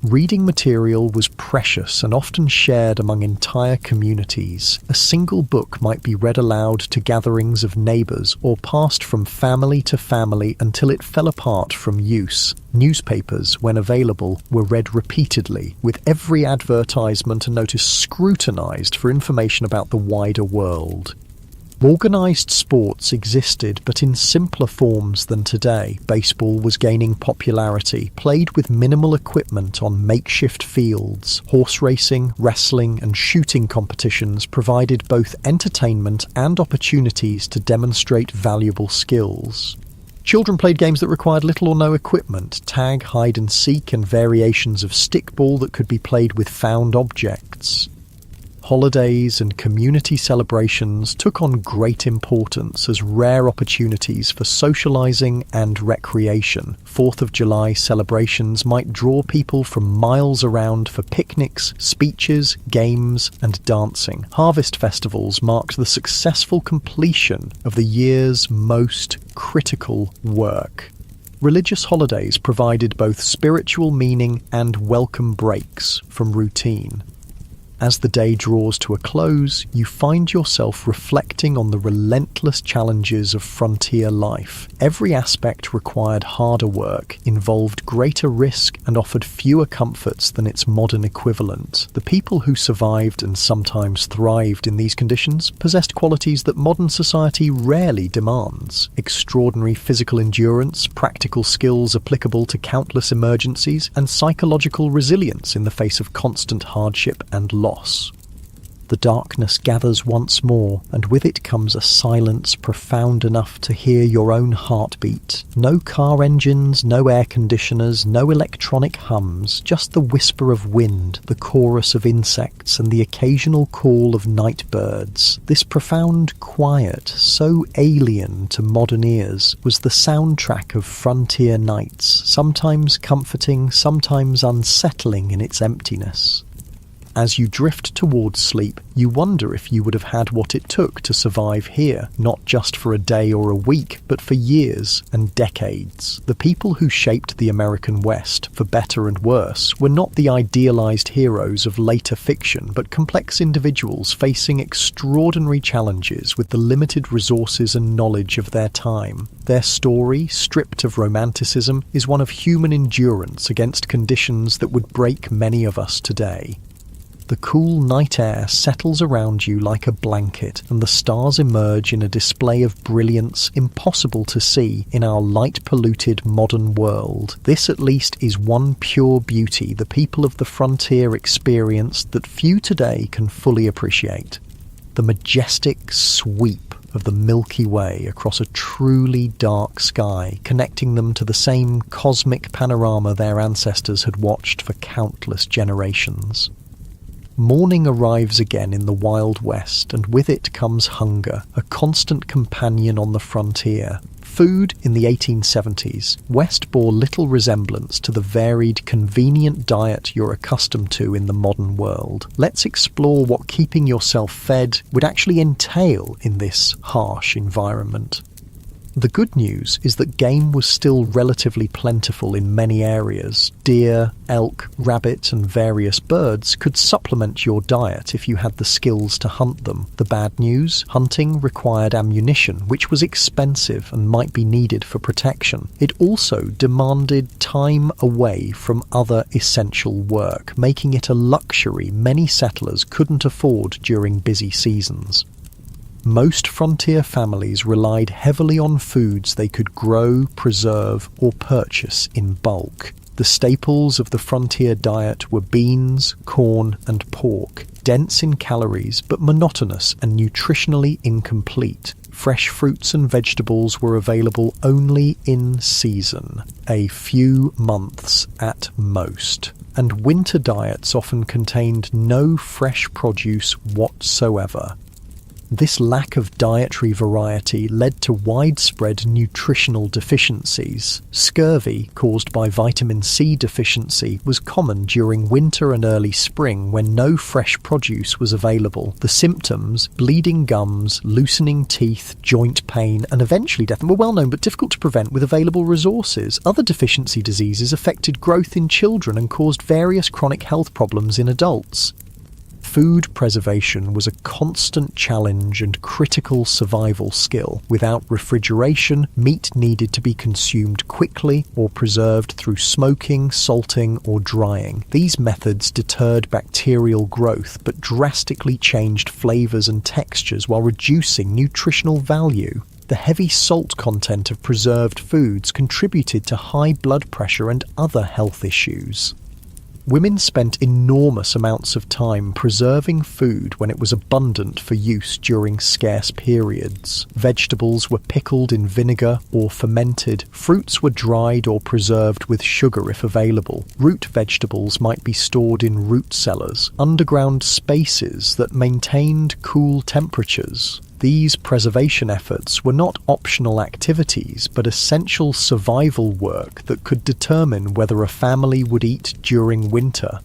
[SPEAKER 1] Reading material was precious and often shared among entire communities. A single book might be read aloud to gatherings of neighbours or passed from family to family until it fell apart from use. Newspapers, when available, were read repeatedly, with every advertisement and notice scrutinised for information about the wider world. Organised sports existed, but in simpler forms than today. Baseball was gaining popularity, played with minimal equipment on makeshift fields. Horse racing, wrestling, and shooting competitions provided both entertainment and opportunities to demonstrate valuable skills. Children played games that required little or no equipment: tag, hide and seek, and variations of stickball that could be played with found objects. Holidays and community celebrations took on great importance as rare opportunities for socializing and recreation. 4th of July celebrations might draw people from miles around for picnics, speeches, games, and dancing. Harvest festivals marked the successful completion of the year's most critical work. Religious holidays provided both spiritual meaning and welcome breaks from routine. As the day draws to a close, you find yourself reflecting on the relentless challenges of frontier life. Every aspect required harder work, involved greater risk, and offered fewer comforts than its modern equivalent. The people who survived and sometimes thrived in these conditions possessed qualities that modern society rarely demands: extraordinary physical endurance, practical skills applicable to countless emergencies, and psychological resilience in the face of constant hardship and loss. The darkness gathers once more, and with it comes a silence profound enough to hear your own heartbeat. No car engines, no air conditioners, no electronic hums, just the whisper of wind, the chorus of insects, and the occasional call of night birds. This profound quiet, so alien to modern ears, was the soundtrack of frontier nights, sometimes comforting, sometimes unsettling in its emptiness. As you drift towards sleep, you wonder if you would have had what it took to survive here, not just for a day or a week, but for years and decades. The people who shaped the American West, for better and worse, were not the idealized heroes of later fiction, but complex individuals facing extraordinary challenges with the limited resources and knowledge of their time. Their story, stripped of romanticism, is one of human endurance against conditions that would break many of us today. The cool night air settles around you like a blanket, and the stars emerge in a display of brilliance impossible to see in our light-polluted modern world. This at least is one pure beauty the people of the frontier experienced that few today can fully appreciate: the majestic sweep of the Milky Way across a truly dark sky, connecting them to the same cosmic panorama their ancestors had watched for countless generations. Morning arrives again in the Wild West, and with it comes hunger, a constant companion on the frontier. Food in the 1870s, West bore little resemblance to the varied, convenient diet you're accustomed to in the modern world. Let's explore what keeping yourself fed would actually entail in this harsh environment. The good news is that game was still relatively plentiful in many areas. Deer, elk, rabbit, and various birds could supplement your diet if you had the skills to hunt them. The bad news? Hunting required ammunition, which was expensive and might be needed for protection. It also demanded time away from other essential work, making it a luxury many settlers couldn't afford during busy seasons. Most frontier families relied heavily on foods they could grow, preserve, or purchase in bulk. The staples of the frontier diet were beans, corn, and pork, dense in calories but monotonous and nutritionally incomplete. Fresh fruits and vegetables were available only in season, a few months at most, and winter diets often contained no fresh produce whatsoever. This lack of dietary variety led to widespread nutritional deficiencies. Scurvy, caused by vitamin C deficiency, was common during winter and early spring when no fresh produce was available. The symptoms, bleeding gums, loosening teeth, joint pain, and eventually death, were well known but difficult to prevent with available resources. Other deficiency diseases affected growth in children and caused various chronic health problems in adults. Food preservation was a constant challenge and critical survival skill. Without refrigeration, meat needed to be consumed quickly or preserved through smoking, salting, or drying. These methods deterred bacterial growth but drastically changed flavors and textures while reducing nutritional value. The heavy salt content of preserved foods contributed to high blood pressure and other health issues. Women spent enormous amounts of time preserving food when it was abundant for use during scarce periods. Vegetables were pickled in vinegar or fermented. Fruits were dried or preserved with sugar if available. Root vegetables might be stored in root cellars, underground spaces that maintained cool temperatures. These preservation efforts were not optional activities, but essential survival work that could determine whether a family would eat during winter.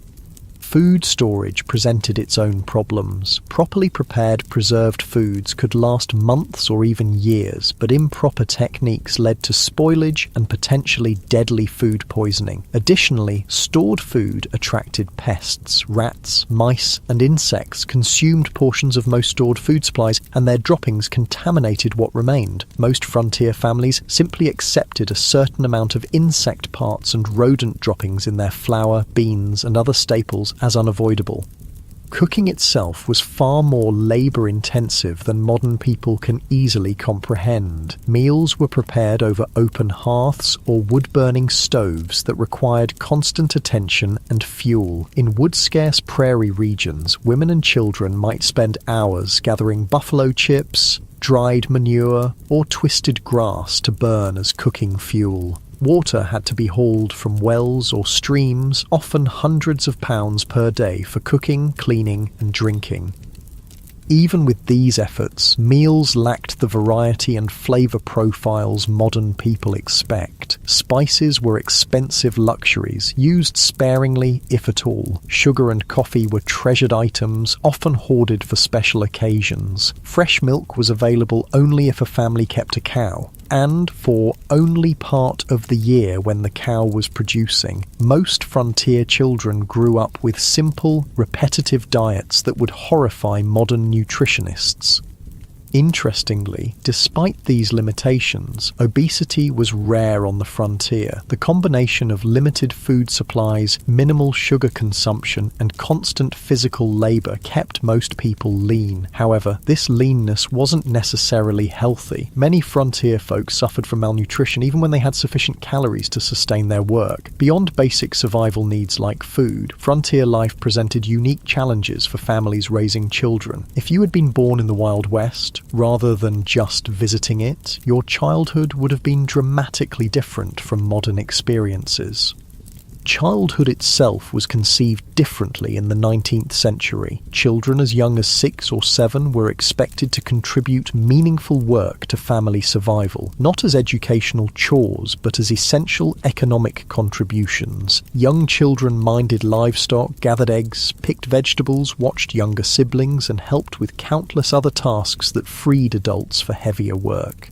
[SPEAKER 1] Food storage presented its own problems. Properly prepared preserved foods could last months or even years, but improper techniques led to spoilage and potentially deadly food poisoning. Additionally, stored food attracted pests. Rats, mice, and insects consumed portions of most stored food supplies, and their droppings contaminated what remained. Most frontier families simply accepted a certain amount of insect parts and rodent droppings in their flour, beans, and other staples as unavoidable. Cooking itself was far more labour-intensive than modern people can easily comprehend. Meals were prepared over open hearths or wood-burning stoves that required constant attention and fuel. In wood-scarce prairie regions, women and children might spend hours gathering buffalo chips, dried manure, or twisted grass to burn as cooking fuel. Water had to be hauled from wells or streams, often hundreds of pounds per day for cooking, cleaning, and drinking. Even with these efforts, meals lacked the variety and flavour profiles modern people expect. Spices were expensive luxuries, used sparingly if at all. Sugar and coffee were treasured items, often hoarded for special occasions. Fresh milk was available only if a family kept a cow, and for only part of the year when the cow was producing. Most frontier children grew up with simple, repetitive diets that would horrify modern nutritionists. Interestingly, despite these limitations, obesity was rare on the frontier. The combination of limited food supplies, minimal sugar consumption, and constant physical labour kept most people lean. However, this leanness wasn't necessarily healthy. Many frontier folk suffered from malnutrition even when they had sufficient calories to sustain their work. Beyond basic survival needs like food, frontier life presented unique challenges for families raising children. If you had been born in the Wild West, rather than just visiting it, your childhood would have been dramatically different from modern experiences. Childhood itself was conceived differently in the 19th century. Children as young as 6 or 7 were expected to contribute meaningful work to family survival, not as educational chores, but as essential economic contributions. Young children minded livestock, gathered eggs, picked vegetables, watched younger siblings, and helped with countless other tasks that freed adults for heavier work.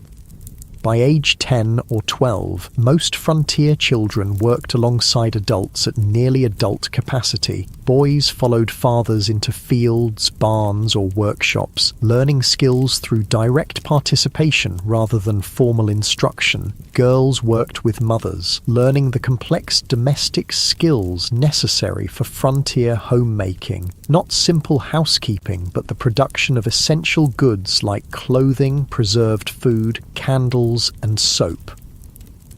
[SPEAKER 1] By age 10 or 12, most frontier children worked alongside adults at nearly adult capacity. Boys followed fathers into fields, barns, or workshops, learning skills through direct participation rather than formal instruction. Girls worked with mothers, learning the complex domestic skills necessary for frontier homemaking. Not simple housekeeping, but the production of essential goods like clothing, preserved food, candles, and soap.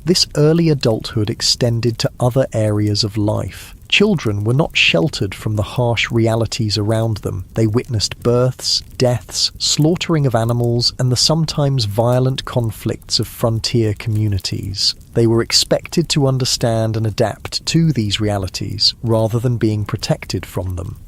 [SPEAKER 1] This early adulthood extended to other areas of life. Children were not sheltered from the harsh realities around them. They witnessed births, deaths, slaughtering of animals, and the sometimes violent conflicts of frontier communities. They were expected to understand and adapt to these realities, rather than being protected from them.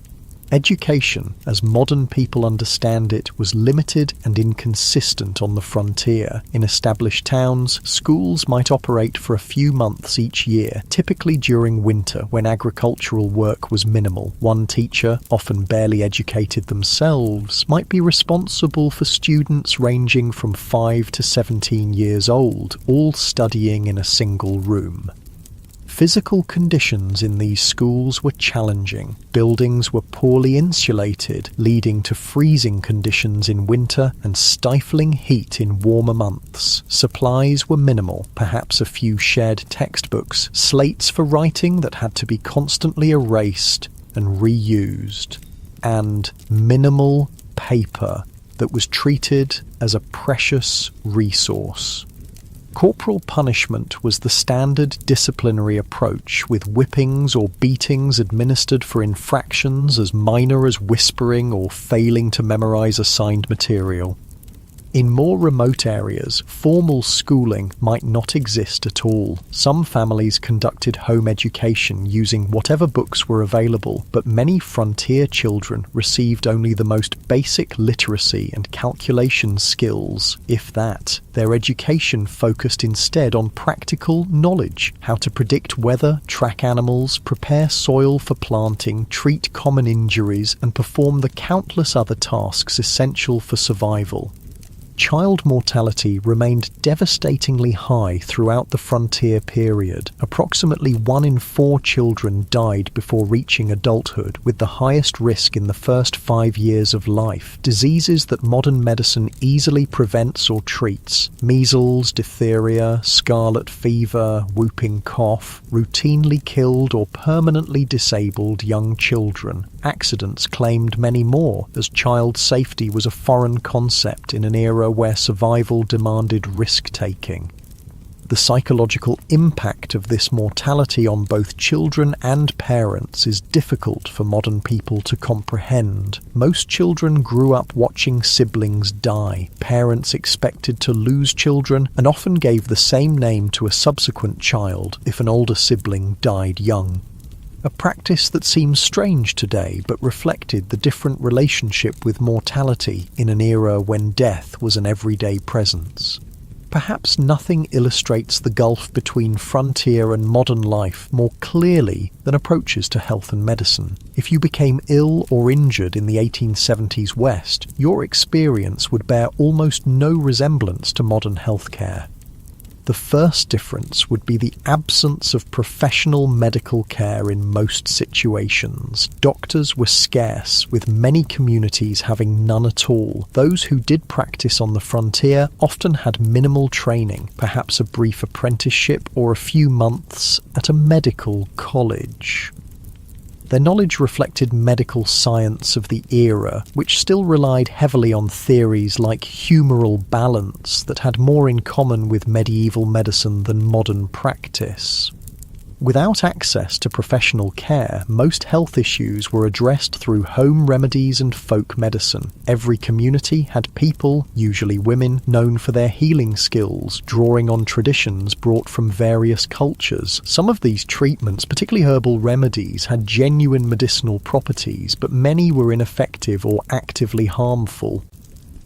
[SPEAKER 1] Education, as modern people understand it, was limited and inconsistent on the frontier. In established towns, schools might operate for a few months each year, typically during winter when agricultural work was minimal. One teacher, often barely educated themselves, might be responsible for students ranging from 5 to 17 years old, all studying in a single room. Physical conditions in these schools were challenging. Buildings were poorly insulated, leading to freezing conditions in winter and stifling heat in warmer months. Supplies were minimal, perhaps a few shared textbooks, slates for writing that had to be constantly erased and reused, and minimal paper that was treated as a precious resource. Corporal punishment was the standard disciplinary approach, with whippings or beatings administered for infractions as minor as whispering or failing to memorize assigned material. In more remote areas, formal schooling might not exist at all. Some families conducted home education using whatever books were available, but many frontier children received only the most basic literacy and calculation skills, if that. Their education focused instead on practical knowledge, how to predict weather, track animals, prepare soil for planting, treat common injuries, and perform the countless other tasks essential for survival. Child mortality remained devastatingly high throughout the frontier period. Approximately 1 in 4 children died before reaching adulthood, with the highest risk in the first 5 years of life. Diseases that modern medicine easily prevents or treats, measles, diphtheria, scarlet fever, whooping cough, routinely killed or permanently disabled young children. Accidents claimed many more, as child safety was a foreign concept in an era where survival demanded risk-taking. The psychological impact of this mortality on both children and parents is difficult for modern people to comprehend. Most children grew up watching siblings die. Parents expected to lose children and often gave the same name to a subsequent child if an older sibling died young. A practice that seems strange today, but reflected the different relationship with mortality in an era when death was an everyday presence. Perhaps nothing illustrates the gulf between frontier and modern life more clearly than approaches to health and medicine. If you became ill or injured in the 1870s West, your experience would bear almost no resemblance to modern healthcare. The first difference would be the absence of professional medical care in most situations. Doctors were scarce, with many communities having none at all. Those who did practice on the frontier often had minimal training, perhaps a brief apprenticeship or a few months at a medical college. Their knowledge reflected medical science of the era, which still relied heavily on theories like humoral balance that had more in common with medieval medicine than modern practice. Without access to professional care, most health issues were addressed through home remedies and folk medicine. Every community had people, usually women, known for their healing skills, drawing on traditions brought from various cultures. Some of these treatments, particularly herbal remedies, had genuine medicinal properties, but many were ineffective or actively harmful.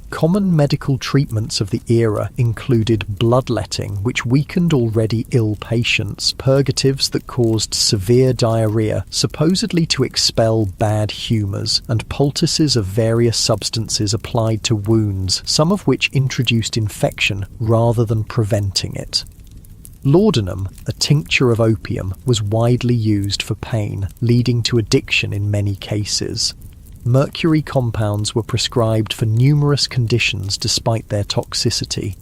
[SPEAKER 1] Common medical treatments of the era included bloodletting, which weakened already ill patients, purgatives that caused severe diarrhea, supposedly to expel bad humours, and poultices of various substances applied to wounds, some of which introduced infection rather than preventing it. Laudanum, a tincture of opium, was widely used for pain, leading to addiction in many cases. Mercury compounds were prescribed for numerous conditions despite their toxicity.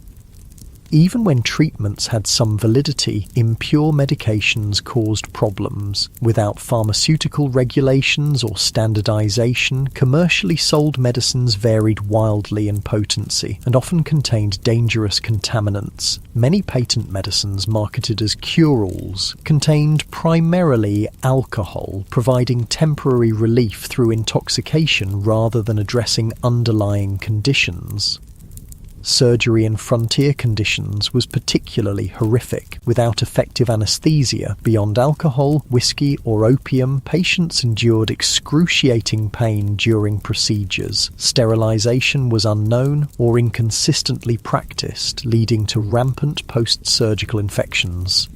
[SPEAKER 1] Even when treatments had some validity, impure medications caused problems. Without pharmaceutical regulations or standardization, commercially sold medicines varied wildly in potency and often contained dangerous contaminants. Many patent medicines marketed as cure-alls contained primarily alcohol, providing temporary relief through intoxication rather than addressing underlying conditions. Surgery in frontier conditions was particularly horrific. Without effective anesthesia, beyond alcohol, whiskey, or opium, patients endured excruciating pain during procedures. Sterilization was unknown or inconsistently practiced, leading to rampant post-surgical infections.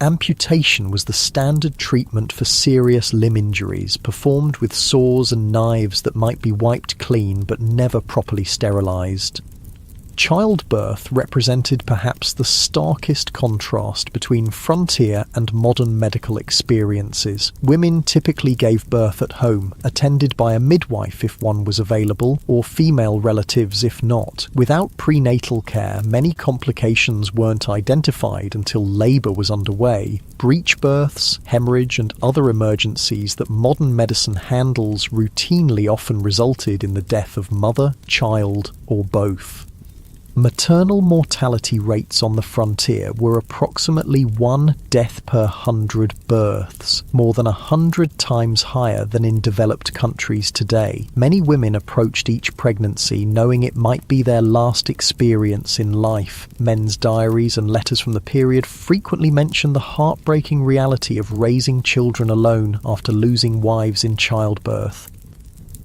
[SPEAKER 1] Amputation was the standard treatment for serious limb injuries, performed with saws and knives that might be wiped clean but never properly sterilized. Childbirth represented perhaps the starkest contrast between frontier and modern medical experiences. Women typically gave birth at home, attended by a midwife if one was available, or female relatives if not. Without prenatal care, many complications weren't identified until labour was underway. Breech births, hemorrhage, and other emergencies that modern medicine handles routinely often resulted in the death of mother, child, or both. Maternal mortality rates on the frontier were approximately 1 death per 100 births, more than 100 times higher than in developed countries today. Many women approached each pregnancy knowing it might be their last experience in life. Men's diaries and letters from the period frequently mention the heartbreaking reality of raising children alone after losing wives in childbirth.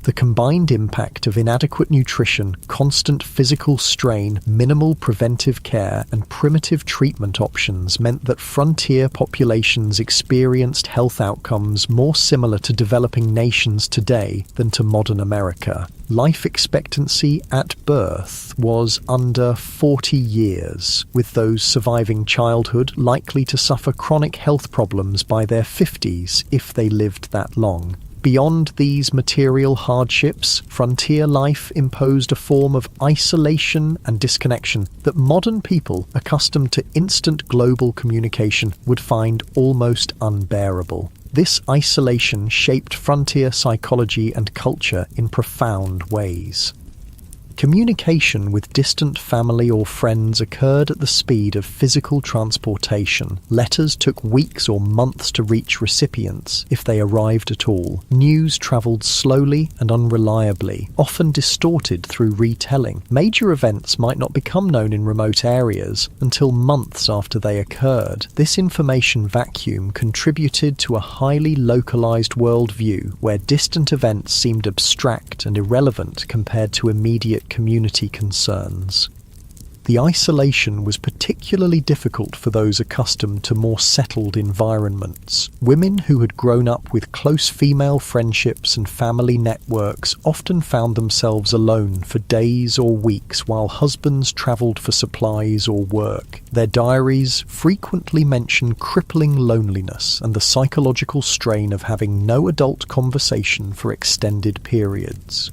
[SPEAKER 1] The combined impact of inadequate nutrition, constant physical strain, minimal preventive care, and primitive treatment options meant that frontier populations experienced health outcomes more similar to developing nations today than to modern America. Life expectancy at birth was under 40 years, with those surviving childhood likely to suffer chronic health problems by their 50s if they lived that long. Beyond these material hardships, frontier life imposed a form of isolation and disconnection that modern people, accustomed to instant global communication, would find almost unbearable. This isolation shaped frontier psychology and culture in profound ways. Communication with distant family or friends occurred at the speed of physical transportation. Letters took weeks or months to reach recipients, if they arrived at all. News travelled slowly and unreliably, often distorted through retelling. Major events might not become known in remote areas until months after they occurred. This information vacuum contributed to a highly localised worldview where distant events seemed abstract and irrelevant compared to immediate community concerns. The isolation was particularly difficult for those accustomed to more settled environments. Women who had grown up with close female friendships and family networks often found themselves alone for days or weeks while husbands travelled for supplies or work. Their diaries frequently mention crippling loneliness and the psychological strain of having no adult conversation for extended periods.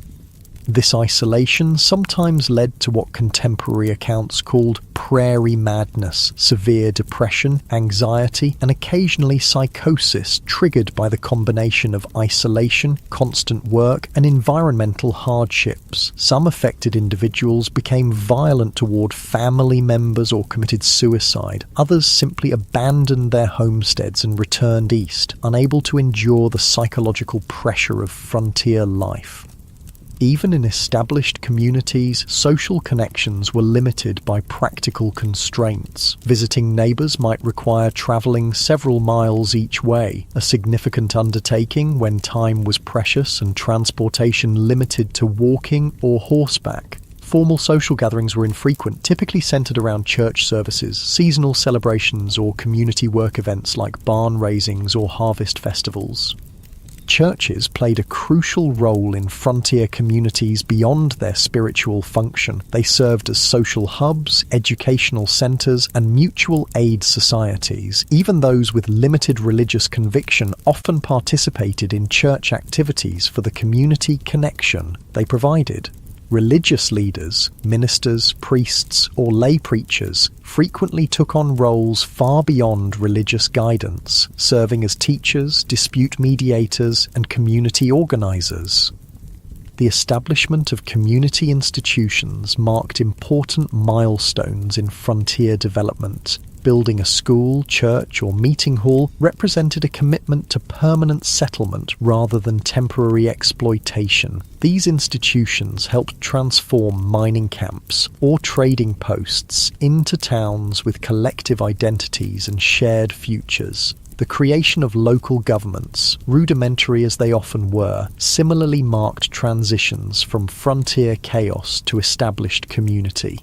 [SPEAKER 1] This isolation sometimes led to what contemporary accounts called prairie madness, severe depression, anxiety, and occasionally psychosis triggered by the combination of isolation, constant work, and environmental hardships. Some affected individuals became violent toward family members or committed suicide. Others simply abandoned their homesteads and returned east, unable to endure the psychological pressure of frontier life. Even in established communities, social connections were limited by practical constraints. Visiting neighbours might require travelling several miles each way, a significant undertaking when time was precious and transportation limited to walking or horseback. Formal social gatherings were infrequent, typically centred around church services, seasonal celebrations, or community work events like barn raisings or harvest festivals. Churches played a crucial role in frontier communities beyond their spiritual function. They served as social hubs, educational centres, and mutual aid societies. Even those with limited religious conviction often participated in church activities for the community connection they provided. Religious leaders, ministers, priests, or lay preachers frequently took on roles far beyond religious guidance, serving as teachers, dispute mediators, and community organisers. The establishment of community institutions marked important milestones in frontier development. Building a school, church, or meeting hall represented a commitment to permanent settlement rather than temporary exploitation. These institutions helped transform mining camps or trading posts into towns with collective identities and shared futures. The creation of local governments, rudimentary as they often were, similarly marked transitions from frontier chaos to established community.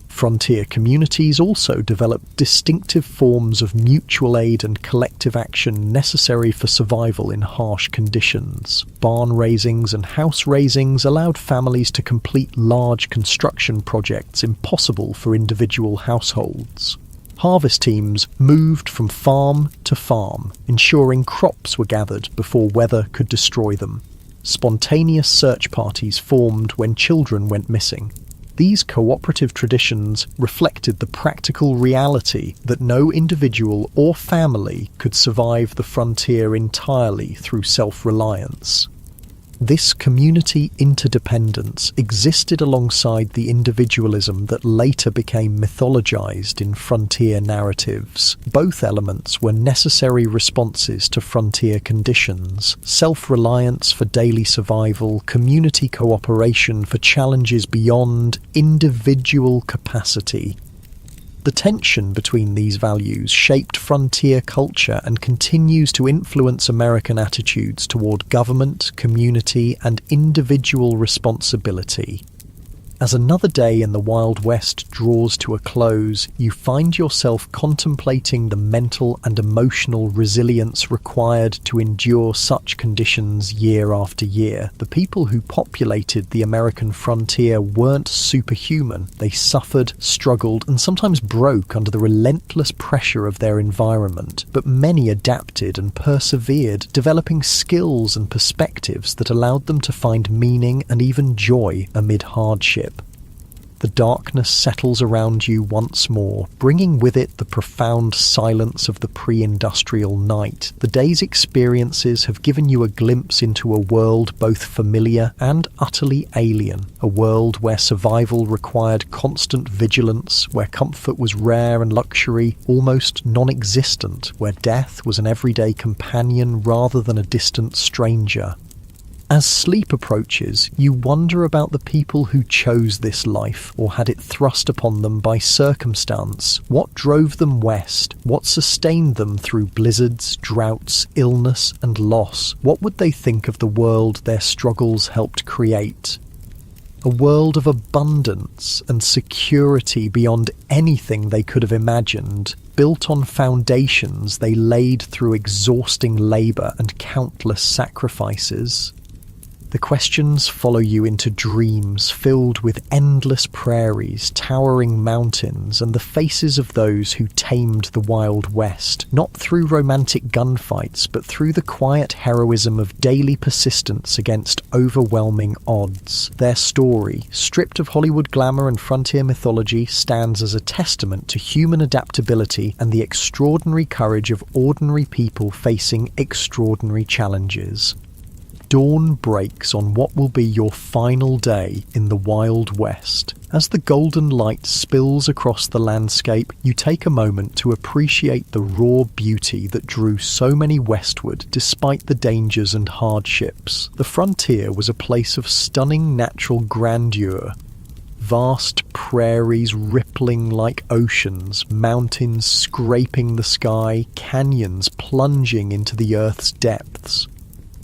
[SPEAKER 1] Frontier communities also developed distinctive forms of mutual aid and collective action necessary for survival in harsh conditions. Barn raisings and house raisings allowed families to complete large construction projects impossible for individual households. Harvest teams moved from farm to farm, ensuring crops were gathered before weather could destroy them. Spontaneous search parties formed when children went missing. These cooperative traditions reflected the practical reality that no individual or family could survive the frontier entirely through self-reliance. This community interdependence existed alongside the individualism that later became mythologized in frontier narratives. Both elements were necessary responses to frontier conditions: self-reliance for daily survival, community cooperation for challenges beyond individual capacity. The tension between these values shaped frontier culture and continues to influence American attitudes toward government, community, and individual responsibility. As another day in the Wild West draws to a close, you find yourself contemplating the mental and emotional resilience required to endure such conditions year after year. The people who populated the American frontier weren't superhuman. They suffered, struggled, and sometimes broke under the relentless pressure of their environment. But many adapted and persevered, developing skills and perspectives that allowed them to find meaning and even joy amid hardship. The darkness settles around you once more, bringing with it the profound silence of the pre-industrial night. The day's experiences have given you a glimpse into a world both familiar and utterly alien, a world where survival required constant vigilance, where comfort was rare and luxury almost non-existent, where death was an everyday companion rather than a distant stranger. As sleep approaches, you wonder about the people who chose this life or had it thrust upon them by circumstance. What drove them west? What sustained them through blizzards, droughts, illness, and loss? What would they think of the world their struggles helped create? A world of abundance and security beyond anything they could have imagined, built on foundations they laid through exhausting labour and countless sacrifices. The questions follow you into dreams filled with endless prairies, towering mountains, and the faces of those who tamed the Wild West, not through romantic gunfights, but through the quiet heroism of daily persistence against overwhelming odds. Their story, stripped of Hollywood glamour and frontier mythology, stands as a testament to human adaptability and the extraordinary courage of ordinary people facing extraordinary challenges. Dawn breaks on what will be your final day in the Wild West. As the golden light spills across the landscape, you take a moment to appreciate the raw beauty that drew so many westward despite the dangers and hardships. The frontier was a place of stunning natural grandeur. Vast prairies rippling like oceans, mountains scraping the sky, canyons plunging into the earth's depths.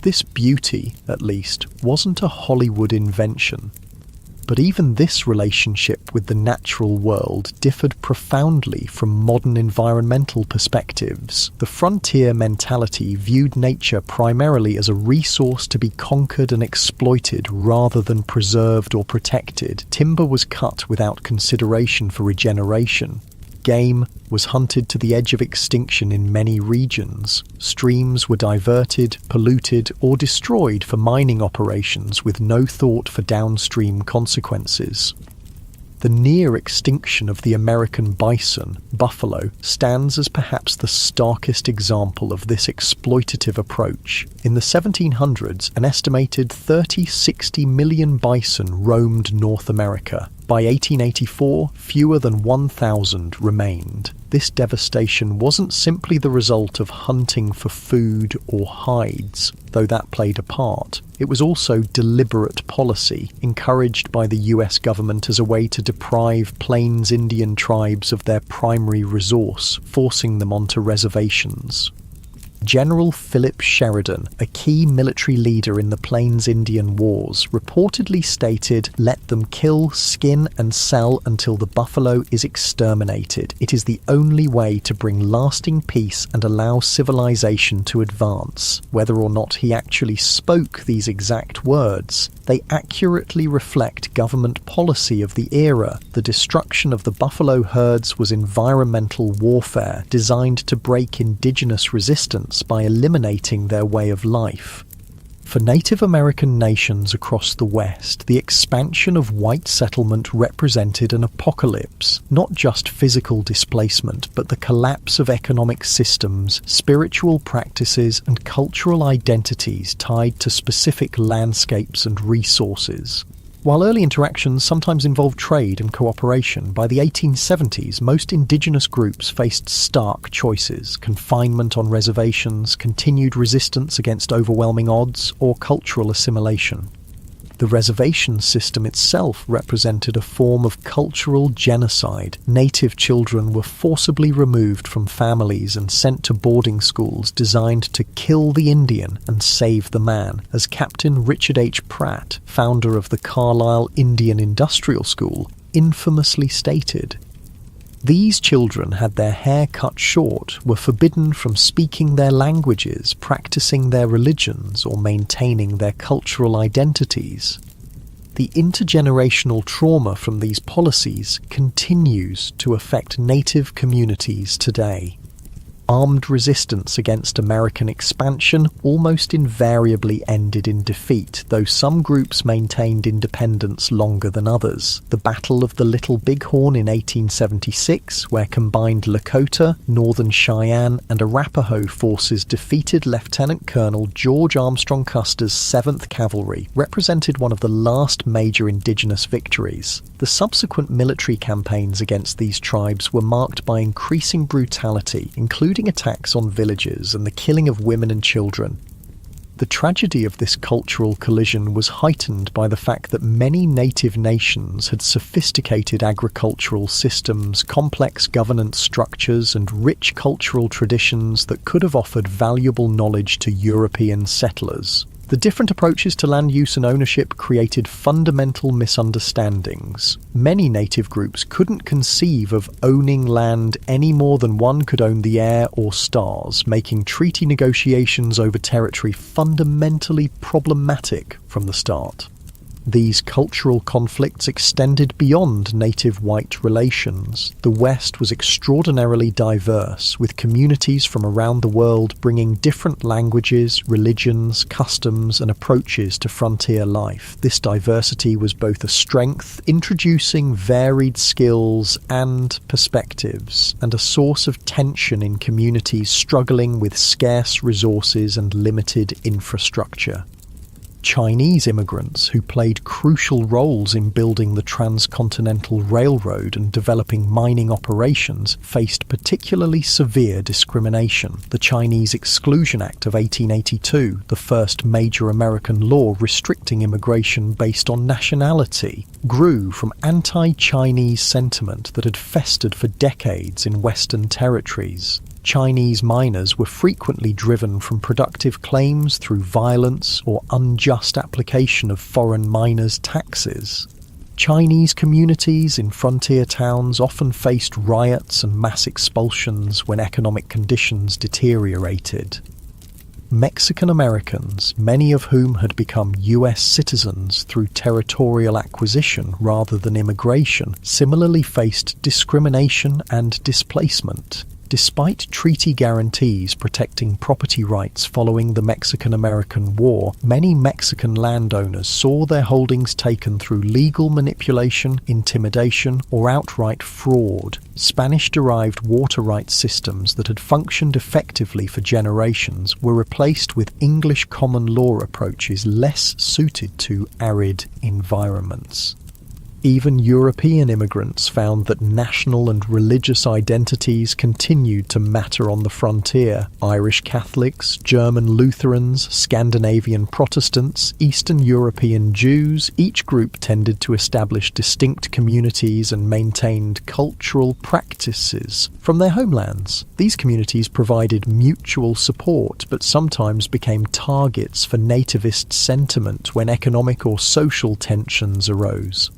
[SPEAKER 1] This beauty, at least, wasn't a Hollywood invention. But even this relationship with the natural world differed profoundly from modern environmental perspectives. The frontier mentality viewed nature primarily as a resource to be conquered and exploited rather than preserved or protected. Timber was cut without consideration for regeneration. Game was hunted to the edge of extinction in many regions. Streams were diverted, polluted, or destroyed for mining operations with no thought for downstream consequences. The near extinction of the American bison, buffalo, stands as perhaps the starkest example of this exploitative approach. In the 1700s, an estimated 30-60 million bison roamed North America. By 1884, fewer than 1,000 remained. This devastation wasn't simply the result of hunting for food or hides, though that played a part. It was also deliberate policy, encouraged by the US government as a way to deprive Plains Indian tribes of their primary resource, forcing them onto reservations. General Philip Sheridan, a key military leader in the Plains Indian Wars, reportedly stated, "Let them kill, skin, and sell until the buffalo is exterminated. It is the only way to bring lasting peace and allow civilization to advance." Whether or not he actually spoke these exact words, they accurately reflect government policy of the era. The destruction of the buffalo herds was environmental warfare designed to break indigenous resistance by eliminating their way of life. For Native American nations across the West, the expansion of white settlement represented an apocalypse, not just physical displacement, but the collapse of economic systems, spiritual practices, and cultural identities tied to specific landscapes and resources. While early interactions sometimes involved trade and cooperation, by the 1870s most indigenous groups faced stark choices: confinement on reservations, continued resistance against overwhelming odds, or cultural assimilation. The reservation system itself represented a form of cultural genocide. Native children were forcibly removed from families and sent to boarding schools designed to kill the Indian and save the man, as Captain Richard H. Pratt, founder of the Carlisle Indian Industrial School, infamously stated. These children had their hair cut short, were forbidden from speaking their languages, practicing their religions, or maintaining their cultural identities. The intergenerational trauma from these policies continues to affect Native communities today. Armed resistance against American expansion almost invariably ended in defeat, though some groups maintained independence longer than others. The Battle of the Little Bighorn in 1876, where combined Lakota, Northern Cheyenne, and Arapaho forces defeated Lieutenant Colonel George Armstrong Custer's 7th Cavalry, represented one of the last major indigenous victories. The subsequent military campaigns against these tribes were marked by increasing brutality, including attacks on villages and the killing of women and children. The tragedy of this cultural collision was heightened by the fact that many native nations had sophisticated agricultural systems, complex governance structures, and rich cultural traditions that could have offered valuable knowledge to European settlers. The different approaches to land use and ownership created fundamental misunderstandings. Many native groups couldn't conceive of owning land any more than one could own the air or stars, making treaty negotiations over territory fundamentally problematic from the start. These cultural conflicts extended beyond native white relations. The West was extraordinarily diverse, with communities from around the world bringing different languages, religions, customs, and approaches to frontier life. This diversity was both a strength, introducing varied skills and perspectives, and a source of tension in communities struggling with scarce resources and limited infrastructure. Chinese immigrants, who played crucial roles in building the transcontinental railroad and developing mining operations, faced particularly severe discrimination. The Chinese Exclusion Act of 1882, the first major American law restricting immigration based on nationality, grew from anti-Chinese sentiment that had festered for decades in Western territories. Chinese miners were frequently driven from productive claims through violence or unjust application of foreign miners' taxes. Chinese communities in frontier towns often faced riots and mass expulsions when economic conditions deteriorated. Mexican Americans, many of whom had become US citizens through territorial acquisition rather than immigration, similarly faced discrimination and displacement. Despite treaty guarantees protecting property rights following the Mexican-American War, many Mexican landowners saw their holdings taken through legal manipulation, intimidation, or outright fraud. Spanish-derived water rights systems that had functioned effectively for generations were replaced with English common law approaches less suited to arid environments. Even European immigrants found that national and religious identities continued to matter on the frontier. Irish Catholics, German Lutherans, Scandinavian Protestants, Eastern European Jews, each group tended to establish distinct communities and maintained cultural practices from their homelands. These communities provided mutual support, but sometimes became targets for nativist sentiment when economic or social tensions arose.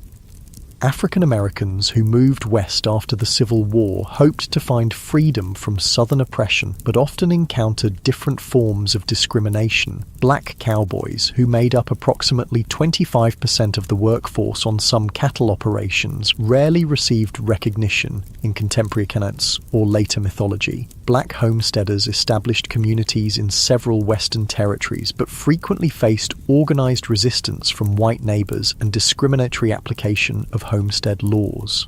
[SPEAKER 1] African Americans who moved west after the Civil War hoped to find freedom from Southern oppression, but often encountered different forms of discrimination. Black cowboys, who made up approximately 25% of the workforce on some cattle operations, rarely received recognition in contemporary accounts or later mythology. Black homesteaders established communities in several Western territories, but frequently faced organized resistance from white neighbors and discriminatory application of homestead laws.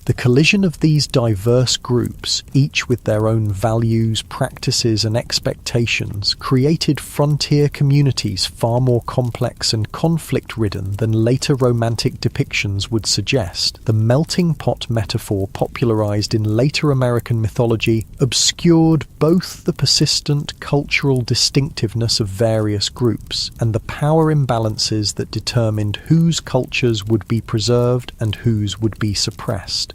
[SPEAKER 1] The collision of these diverse groups, each with their own values, practices, and expectations, created frontier communities far more complex and conflict-ridden than later romantic depictions would suggest. The melting pot metaphor popularized in later American mythology obscured both the persistent cultural distinctiveness of various groups and the power imbalances that determined whose cultures would be preserved and whose would be suppressed.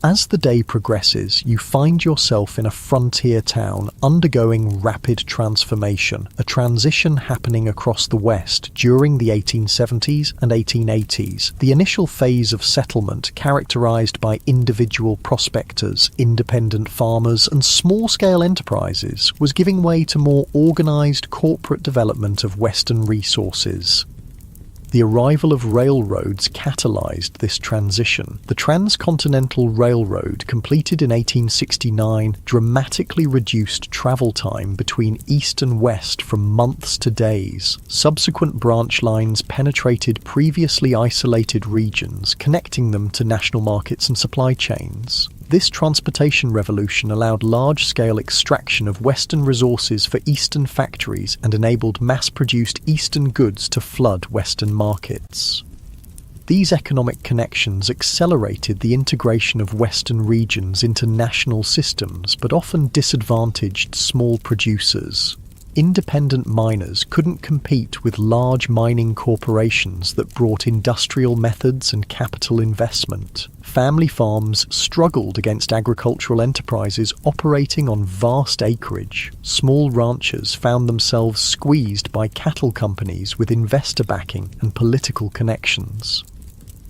[SPEAKER 1] As the day progresses, you find yourself in a frontier town undergoing rapid transformation, a transition happening across the West during the 1870s and 1880s. The initial phase of settlement, characterized by individual prospectors, independent farmers, and small-scale enterprises, was giving way to more organized corporate development of Western resources. The arrival of railroads catalyzed this transition. The Transcontinental Railroad, completed in 1869, dramatically reduced travel time between east and west from months to days. Subsequent branch lines penetrated previously isolated regions, connecting them to national markets and supply chains. This transportation revolution allowed large-scale extraction of Western resources for Eastern factories and enabled mass-produced Eastern goods to flood Western markets. These economic connections accelerated the integration of Western regions into national systems, but often disadvantaged small producers. independent miners couldn't compete with large mining corporations that brought industrial methods and capital investment. Family farms struggled against agricultural enterprises operating on vast acreage. Small ranchers found themselves squeezed by cattle companies with investor backing and political connections.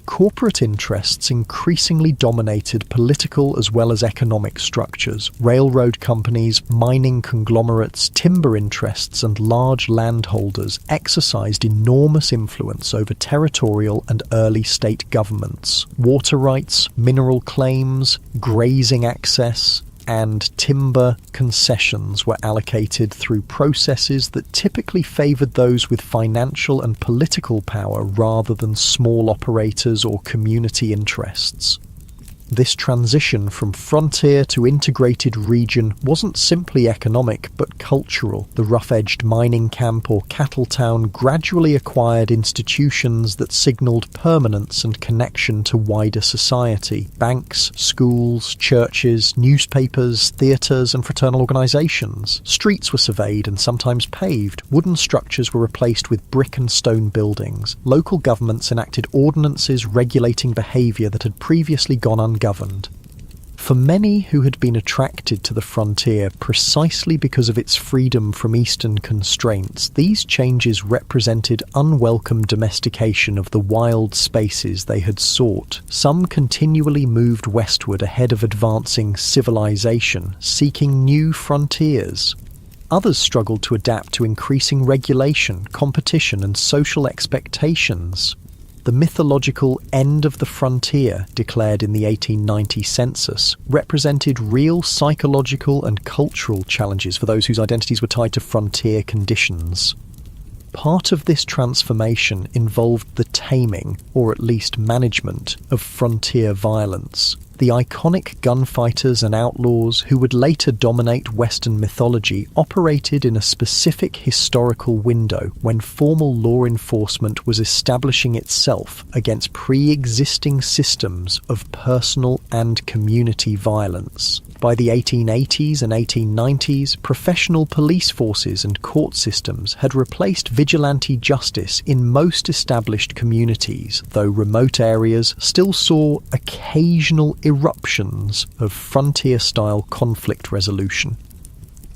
[SPEAKER 1] Corporate interests increasingly dominated political as well as economic structures. Railroad companies, mining conglomerates, timber interests, and large landholders exercised enormous influence over territorial and early state governments. Water rights, mineral claims, grazing access, and timber concessions were allocated through processes that typically favoured those with financial and political power rather than small operators or community interests. This transition from frontier to integrated region wasn't simply economic but cultural. The rough-edged mining camp or cattle town gradually acquired institutions that signalled permanence and connection to wider society. Banks, schools, churches, newspapers, theatres and fraternal organisations. Streets were surveyed and sometimes paved. Wooden structures were replaced with brick and stone buildings. Local governments enacted ordinances regulating behaviour that had previously gone ungoverned. For many who had been attracted to the frontier precisely because of its freedom from Eastern constraints, these changes represented unwelcome domestication of the wild spaces they had sought. Some continually moved westward ahead of advancing civilization, seeking new frontiers. Others struggled to adapt to increasing regulation, competition, and social expectations. The mythological end of the frontier, declared in the 1890 census, represented real psychological and cultural challenges for those whose identities were tied to frontier conditions. Part of this transformation involved the taming, or at least management, of frontier violence. The iconic gunfighters and outlaws who would later dominate Western mythology operated in a specific historical window when formal law enforcement was establishing itself against pre-existing systems of personal and community violence. By the 1880s and 1890s, professional police forces and court systems had replaced vigilante justice in most established communities, though remote areas still saw occasional eruptions of frontier-style conflict resolution.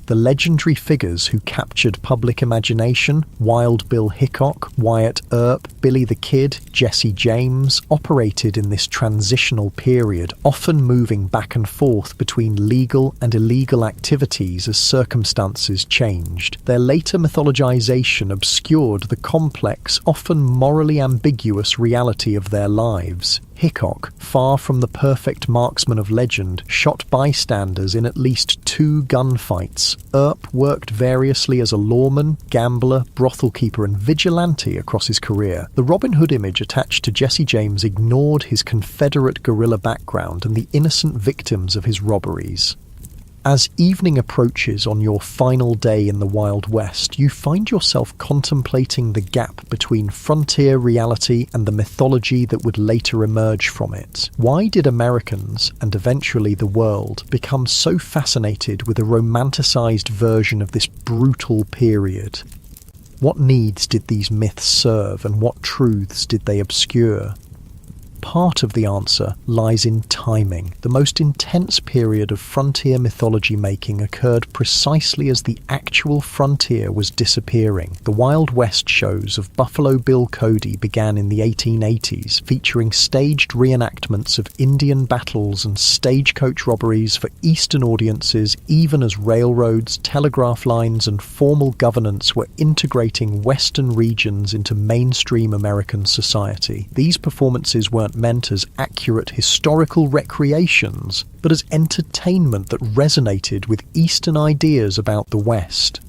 [SPEAKER 1] The legendary figures who captured public imagination, Wild Bill Hickok, Wyatt Earp, Billy the Kid, Jesse James, operated in this transitional period, often moving back and forth between legal and illegal activities as circumstances changed. Their later mythologization obscured the complex, often morally ambiguous reality of their lives. Hickok, far from the perfect marksman of legend, shot bystanders in at least 2 gunfights. Earp worked variously as a lawman, gambler, brothel keeper and vigilante across his career. The Robin Hood image attached to Jesse James ignored his Confederate guerrilla background and the innocent victims of his robberies. As evening approaches on your final day in the Wild West, you find yourself contemplating the gap between frontier reality and the mythology that would later emerge from it. Why did Americans, and eventually the world, become so fascinated with a romanticized version of this brutal period? What needs did these myths serve, and what truths did they obscure? Part of the answer lies in timing. The most intense period of frontier mythology making occurred precisely as the actual frontier was disappearing. The Wild West shows of Buffalo Bill Cody began in the 1880s, featuring staged reenactments of Indian battles and stagecoach robberies for Eastern audiences, even as railroads, telegraph lines, and formal governance were integrating Western regions into mainstream American society. These performances weren't meant as accurate historical recreations, but as entertainment that resonated with Eastern ideas about the West.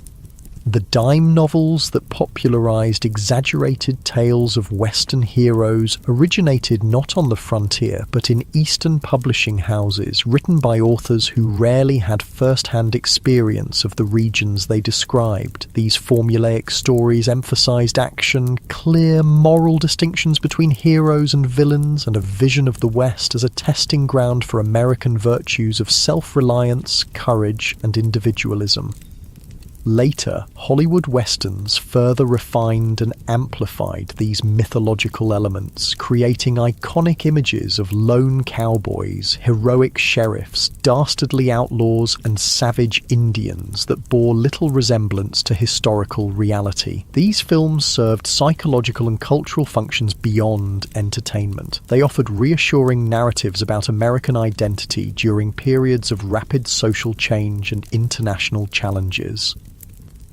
[SPEAKER 1] The dime novels that popularized exaggerated tales of Western heroes originated not on the frontier, but in Eastern publishing houses, written by authors who rarely had first-hand experience of the regions they described. These formulaic stories emphasized action, clear moral distinctions between heroes and villains, and a vision of the West as a testing ground for American virtues of self-reliance, courage, and individualism. Later, Hollywood westerns further refined and amplified these mythological elements, creating iconic images of lone cowboys, heroic sheriffs, dastardly outlaws, and savage Indians that bore little resemblance to historical reality. These films served psychological and cultural functions beyond entertainment. They offered reassuring narratives about American identity during periods of rapid social change and international challenges.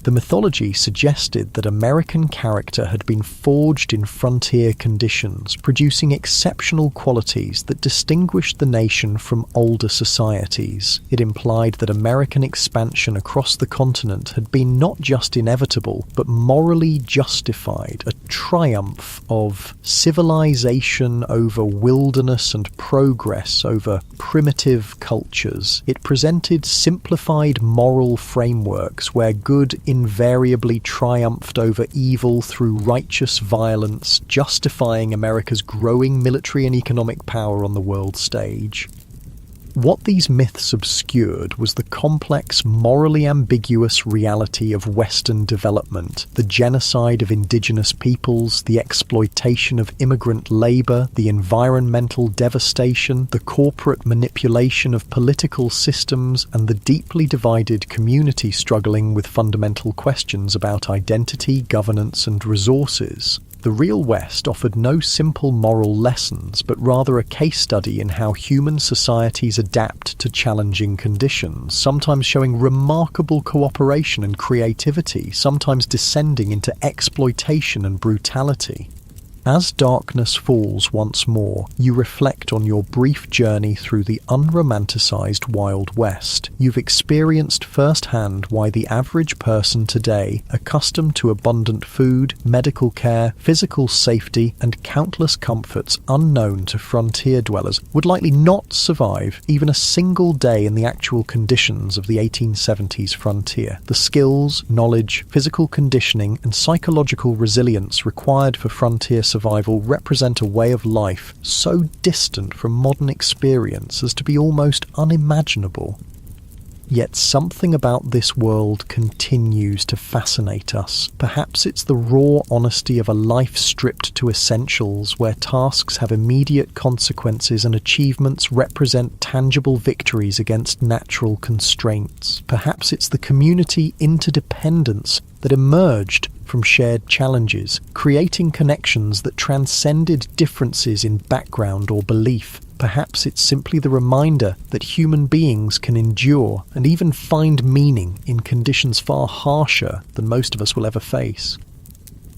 [SPEAKER 1] The mythology suggested that American character had been forged in frontier conditions, producing exceptional qualities that distinguished the nation from older societies. It implied that American expansion across the continent had been not just inevitable, but morally justified, a triumph of civilization over wilderness and progress over primitive cultures. It presented simplified moral frameworks where good invariably triumphed over evil through righteous violence, justifying America's growing military and economic power on the world stage. What these myths obscured was the complex, morally ambiguous reality of Western development, the genocide of indigenous peoples, the exploitation of immigrant labor, the environmental devastation, the corporate manipulation of political systems, and the deeply divided community struggling with fundamental questions about identity, governance, and resources. The real West offered no simple moral lessons, but rather a case study in how human societies adapt to challenging conditions, sometimes showing remarkable cooperation and creativity, sometimes descending into exploitation and brutality. As darkness falls once more, you reflect on your brief journey through the unromanticized Wild West. You've experienced firsthand why the average person today, accustomed to abundant food, medical care, physical safety, and countless comforts unknown to frontier dwellers, would likely not survive even a single day in the actual conditions of the 1870s frontier. The skills, knowledge, physical conditioning, and psychological resilience required for frontier survival represent a way of life so distant from modern experience as to be almost unimaginable. Yet something about this world continues to fascinate us. Perhaps it's the raw honesty of a life stripped to essentials, where tasks have immediate consequences and achievements represent tangible victories against natural constraints. Perhaps it's the community interdependence that emerged from shared challenges, creating connections that transcended differences in background or belief. Perhaps it's simply the reminder that human beings can endure and even find meaning in conditions far harsher than most of us will ever face.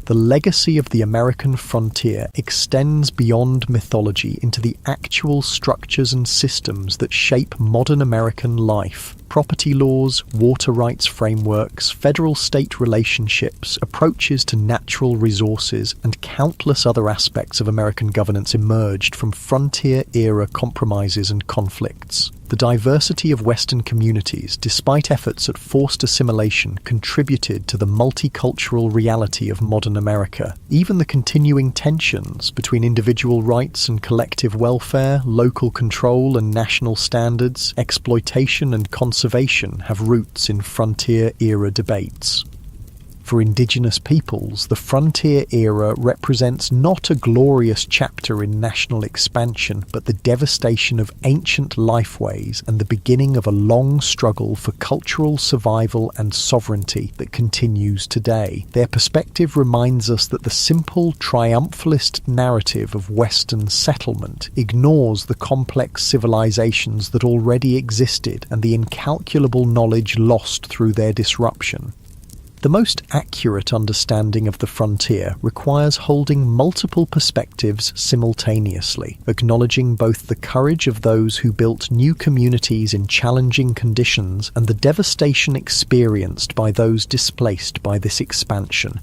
[SPEAKER 1] The legacy of the American frontier extends beyond mythology into the actual structures and systems that shape modern American life. Property laws, water rights frameworks, federal-state relationships, approaches to natural resources, and countless other aspects of American governance emerged from frontier-era compromises and conflicts. The diversity of Western communities, despite efforts at forced assimilation, contributed to the multicultural reality of modern America. Even the continuing tensions between individual rights and collective welfare, local control and national standards, exploitation and conservation have roots in frontier-era debates. For indigenous peoples, the frontier era represents not a glorious chapter in national expansion, but the devastation of ancient lifeways and the beginning of a long struggle for cultural survival and sovereignty that continues today. Their perspective reminds us that the simple triumphalist narrative of Western settlement ignores the complex civilizations that already existed and the incalculable knowledge lost through their disruption. The most accurate understanding of the frontier requires holding multiple perspectives simultaneously, acknowledging both the courage of those who built new communities in challenging conditions and the devastation experienced by those displaced by this expansion.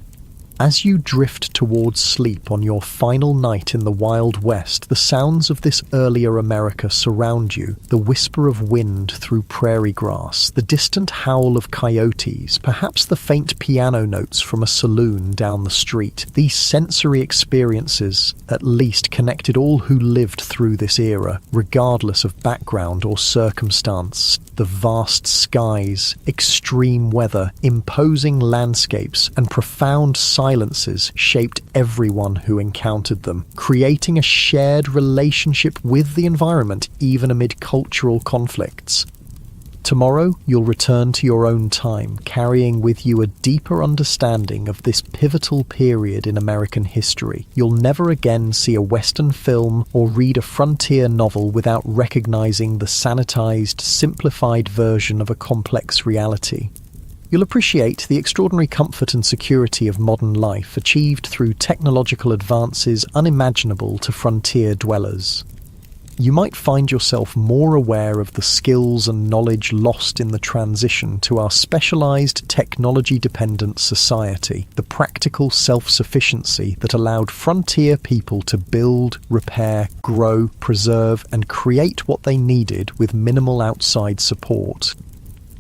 [SPEAKER 1] As you drift towards sleep on your final night in the Wild West, the sounds of this earlier America surround you, the whisper of wind through prairie grass, the distant howl of coyotes, perhaps the faint piano notes from a saloon down the street. These sensory experiences, at least, connected all who lived through this era, regardless of background or circumstance. The vast skies, extreme weather, imposing landscapes, and profound silences shaped everyone who encountered them, creating a shared relationship with the environment even amid cultural conflicts. Tomorrow, you'll return to your own time, carrying with you a deeper understanding of this pivotal period in American history. You'll never again see a Western film or read a frontier novel without recognizing the sanitized, simplified version of a complex reality. You'll appreciate the extraordinary comfort and security of modern life achieved through technological advances unimaginable to frontier dwellers. You might find yourself more aware of the skills and knowledge lost in the transition to our specialized, technology-dependent society, the practical self-sufficiency that allowed frontier people to build, repair, grow, preserve, and create what they needed with minimal outside support.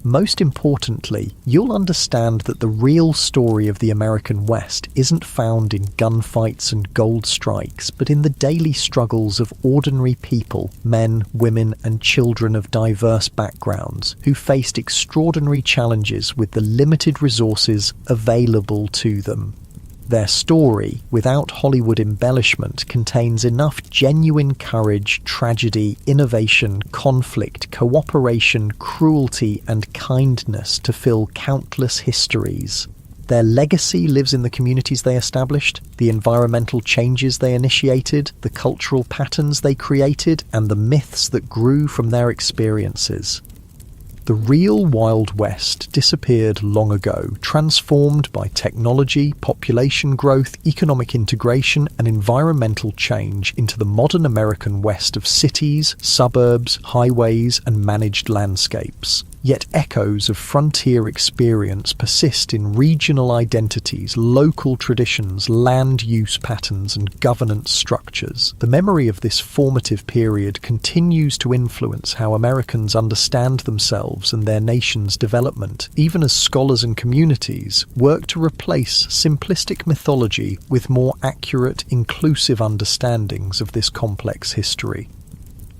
[SPEAKER 1] Most importantly, you'll understand that the real story of the American West isn't found in gunfights and gold strikes, but in the daily struggles of ordinary people, men, women, and children of diverse backgrounds, who faced extraordinary challenges with the limited resources available to them. Their story, without Hollywood embellishment, contains enough genuine courage, tragedy, innovation, conflict, cooperation, cruelty, and kindness to fill countless histories. Their legacy lives in the communities they established, the environmental changes they initiated, the cultural patterns they created, and the myths that grew from their experiences. The real Wild West disappeared long ago, transformed by technology, population growth, economic integration, and environmental change into the modern American West of cities, suburbs, highways, and managed landscapes. Yet echoes of frontier experience persist in regional identities, local traditions, land use patterns, and governance structures. The memory of this formative period continues to influence how Americans understand themselves and their nation's development, even as scholars and communities work to replace simplistic mythology with more accurate, inclusive understandings of this complex history.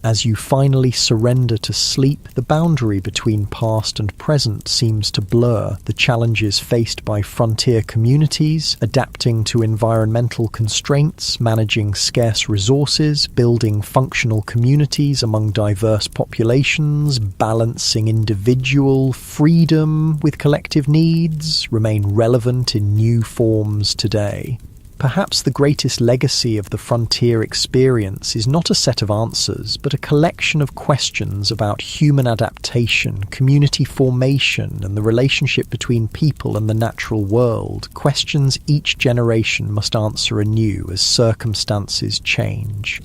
[SPEAKER 1] As you finally surrender to sleep, the boundary between past and present seems to blur. The challenges faced by frontier communities, adapting to environmental constraints, managing scarce resources, building functional communities among diverse populations, balancing individual freedom with collective needs, remain relevant in new forms today. Perhaps the greatest legacy of the frontier experience is not a set of answers, but a collection of questions about human adaptation, community formation, and the relationship between people and the natural world, questions each generation must answer anew as circumstances change.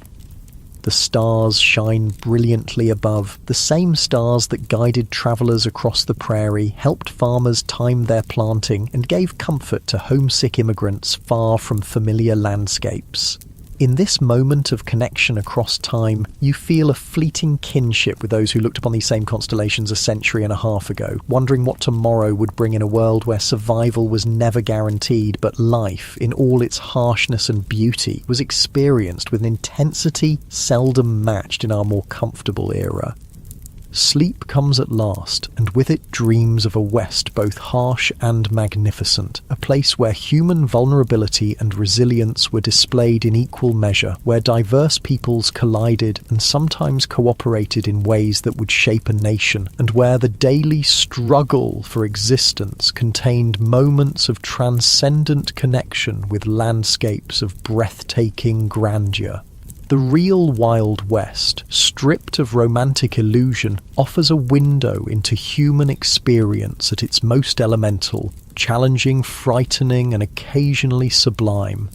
[SPEAKER 1] The stars shine brilliantly above, the same stars that guided travellers across the prairie, helped farmers time their planting, and gave comfort to homesick immigrants far from familiar landscapes. In this moment of connection across time, you feel a fleeting kinship with those who looked upon these same constellations a century and a half ago, wondering what tomorrow would bring in a world where survival was never guaranteed, but life, in all its harshness and beauty, was experienced with an intensity seldom matched in our more comfortable era. Sleep comes at last, and with it dreams of a West both harsh and magnificent, a place where human vulnerability and resilience were displayed in equal measure, where diverse peoples collided and sometimes cooperated in ways that would shape a nation, and where the daily struggle for existence contained moments of transcendent connection with landscapes of breathtaking grandeur. The real Wild West, stripped of romantic illusion, offers a window into human experience at its most elemental, challenging, frightening, and occasionally sublime.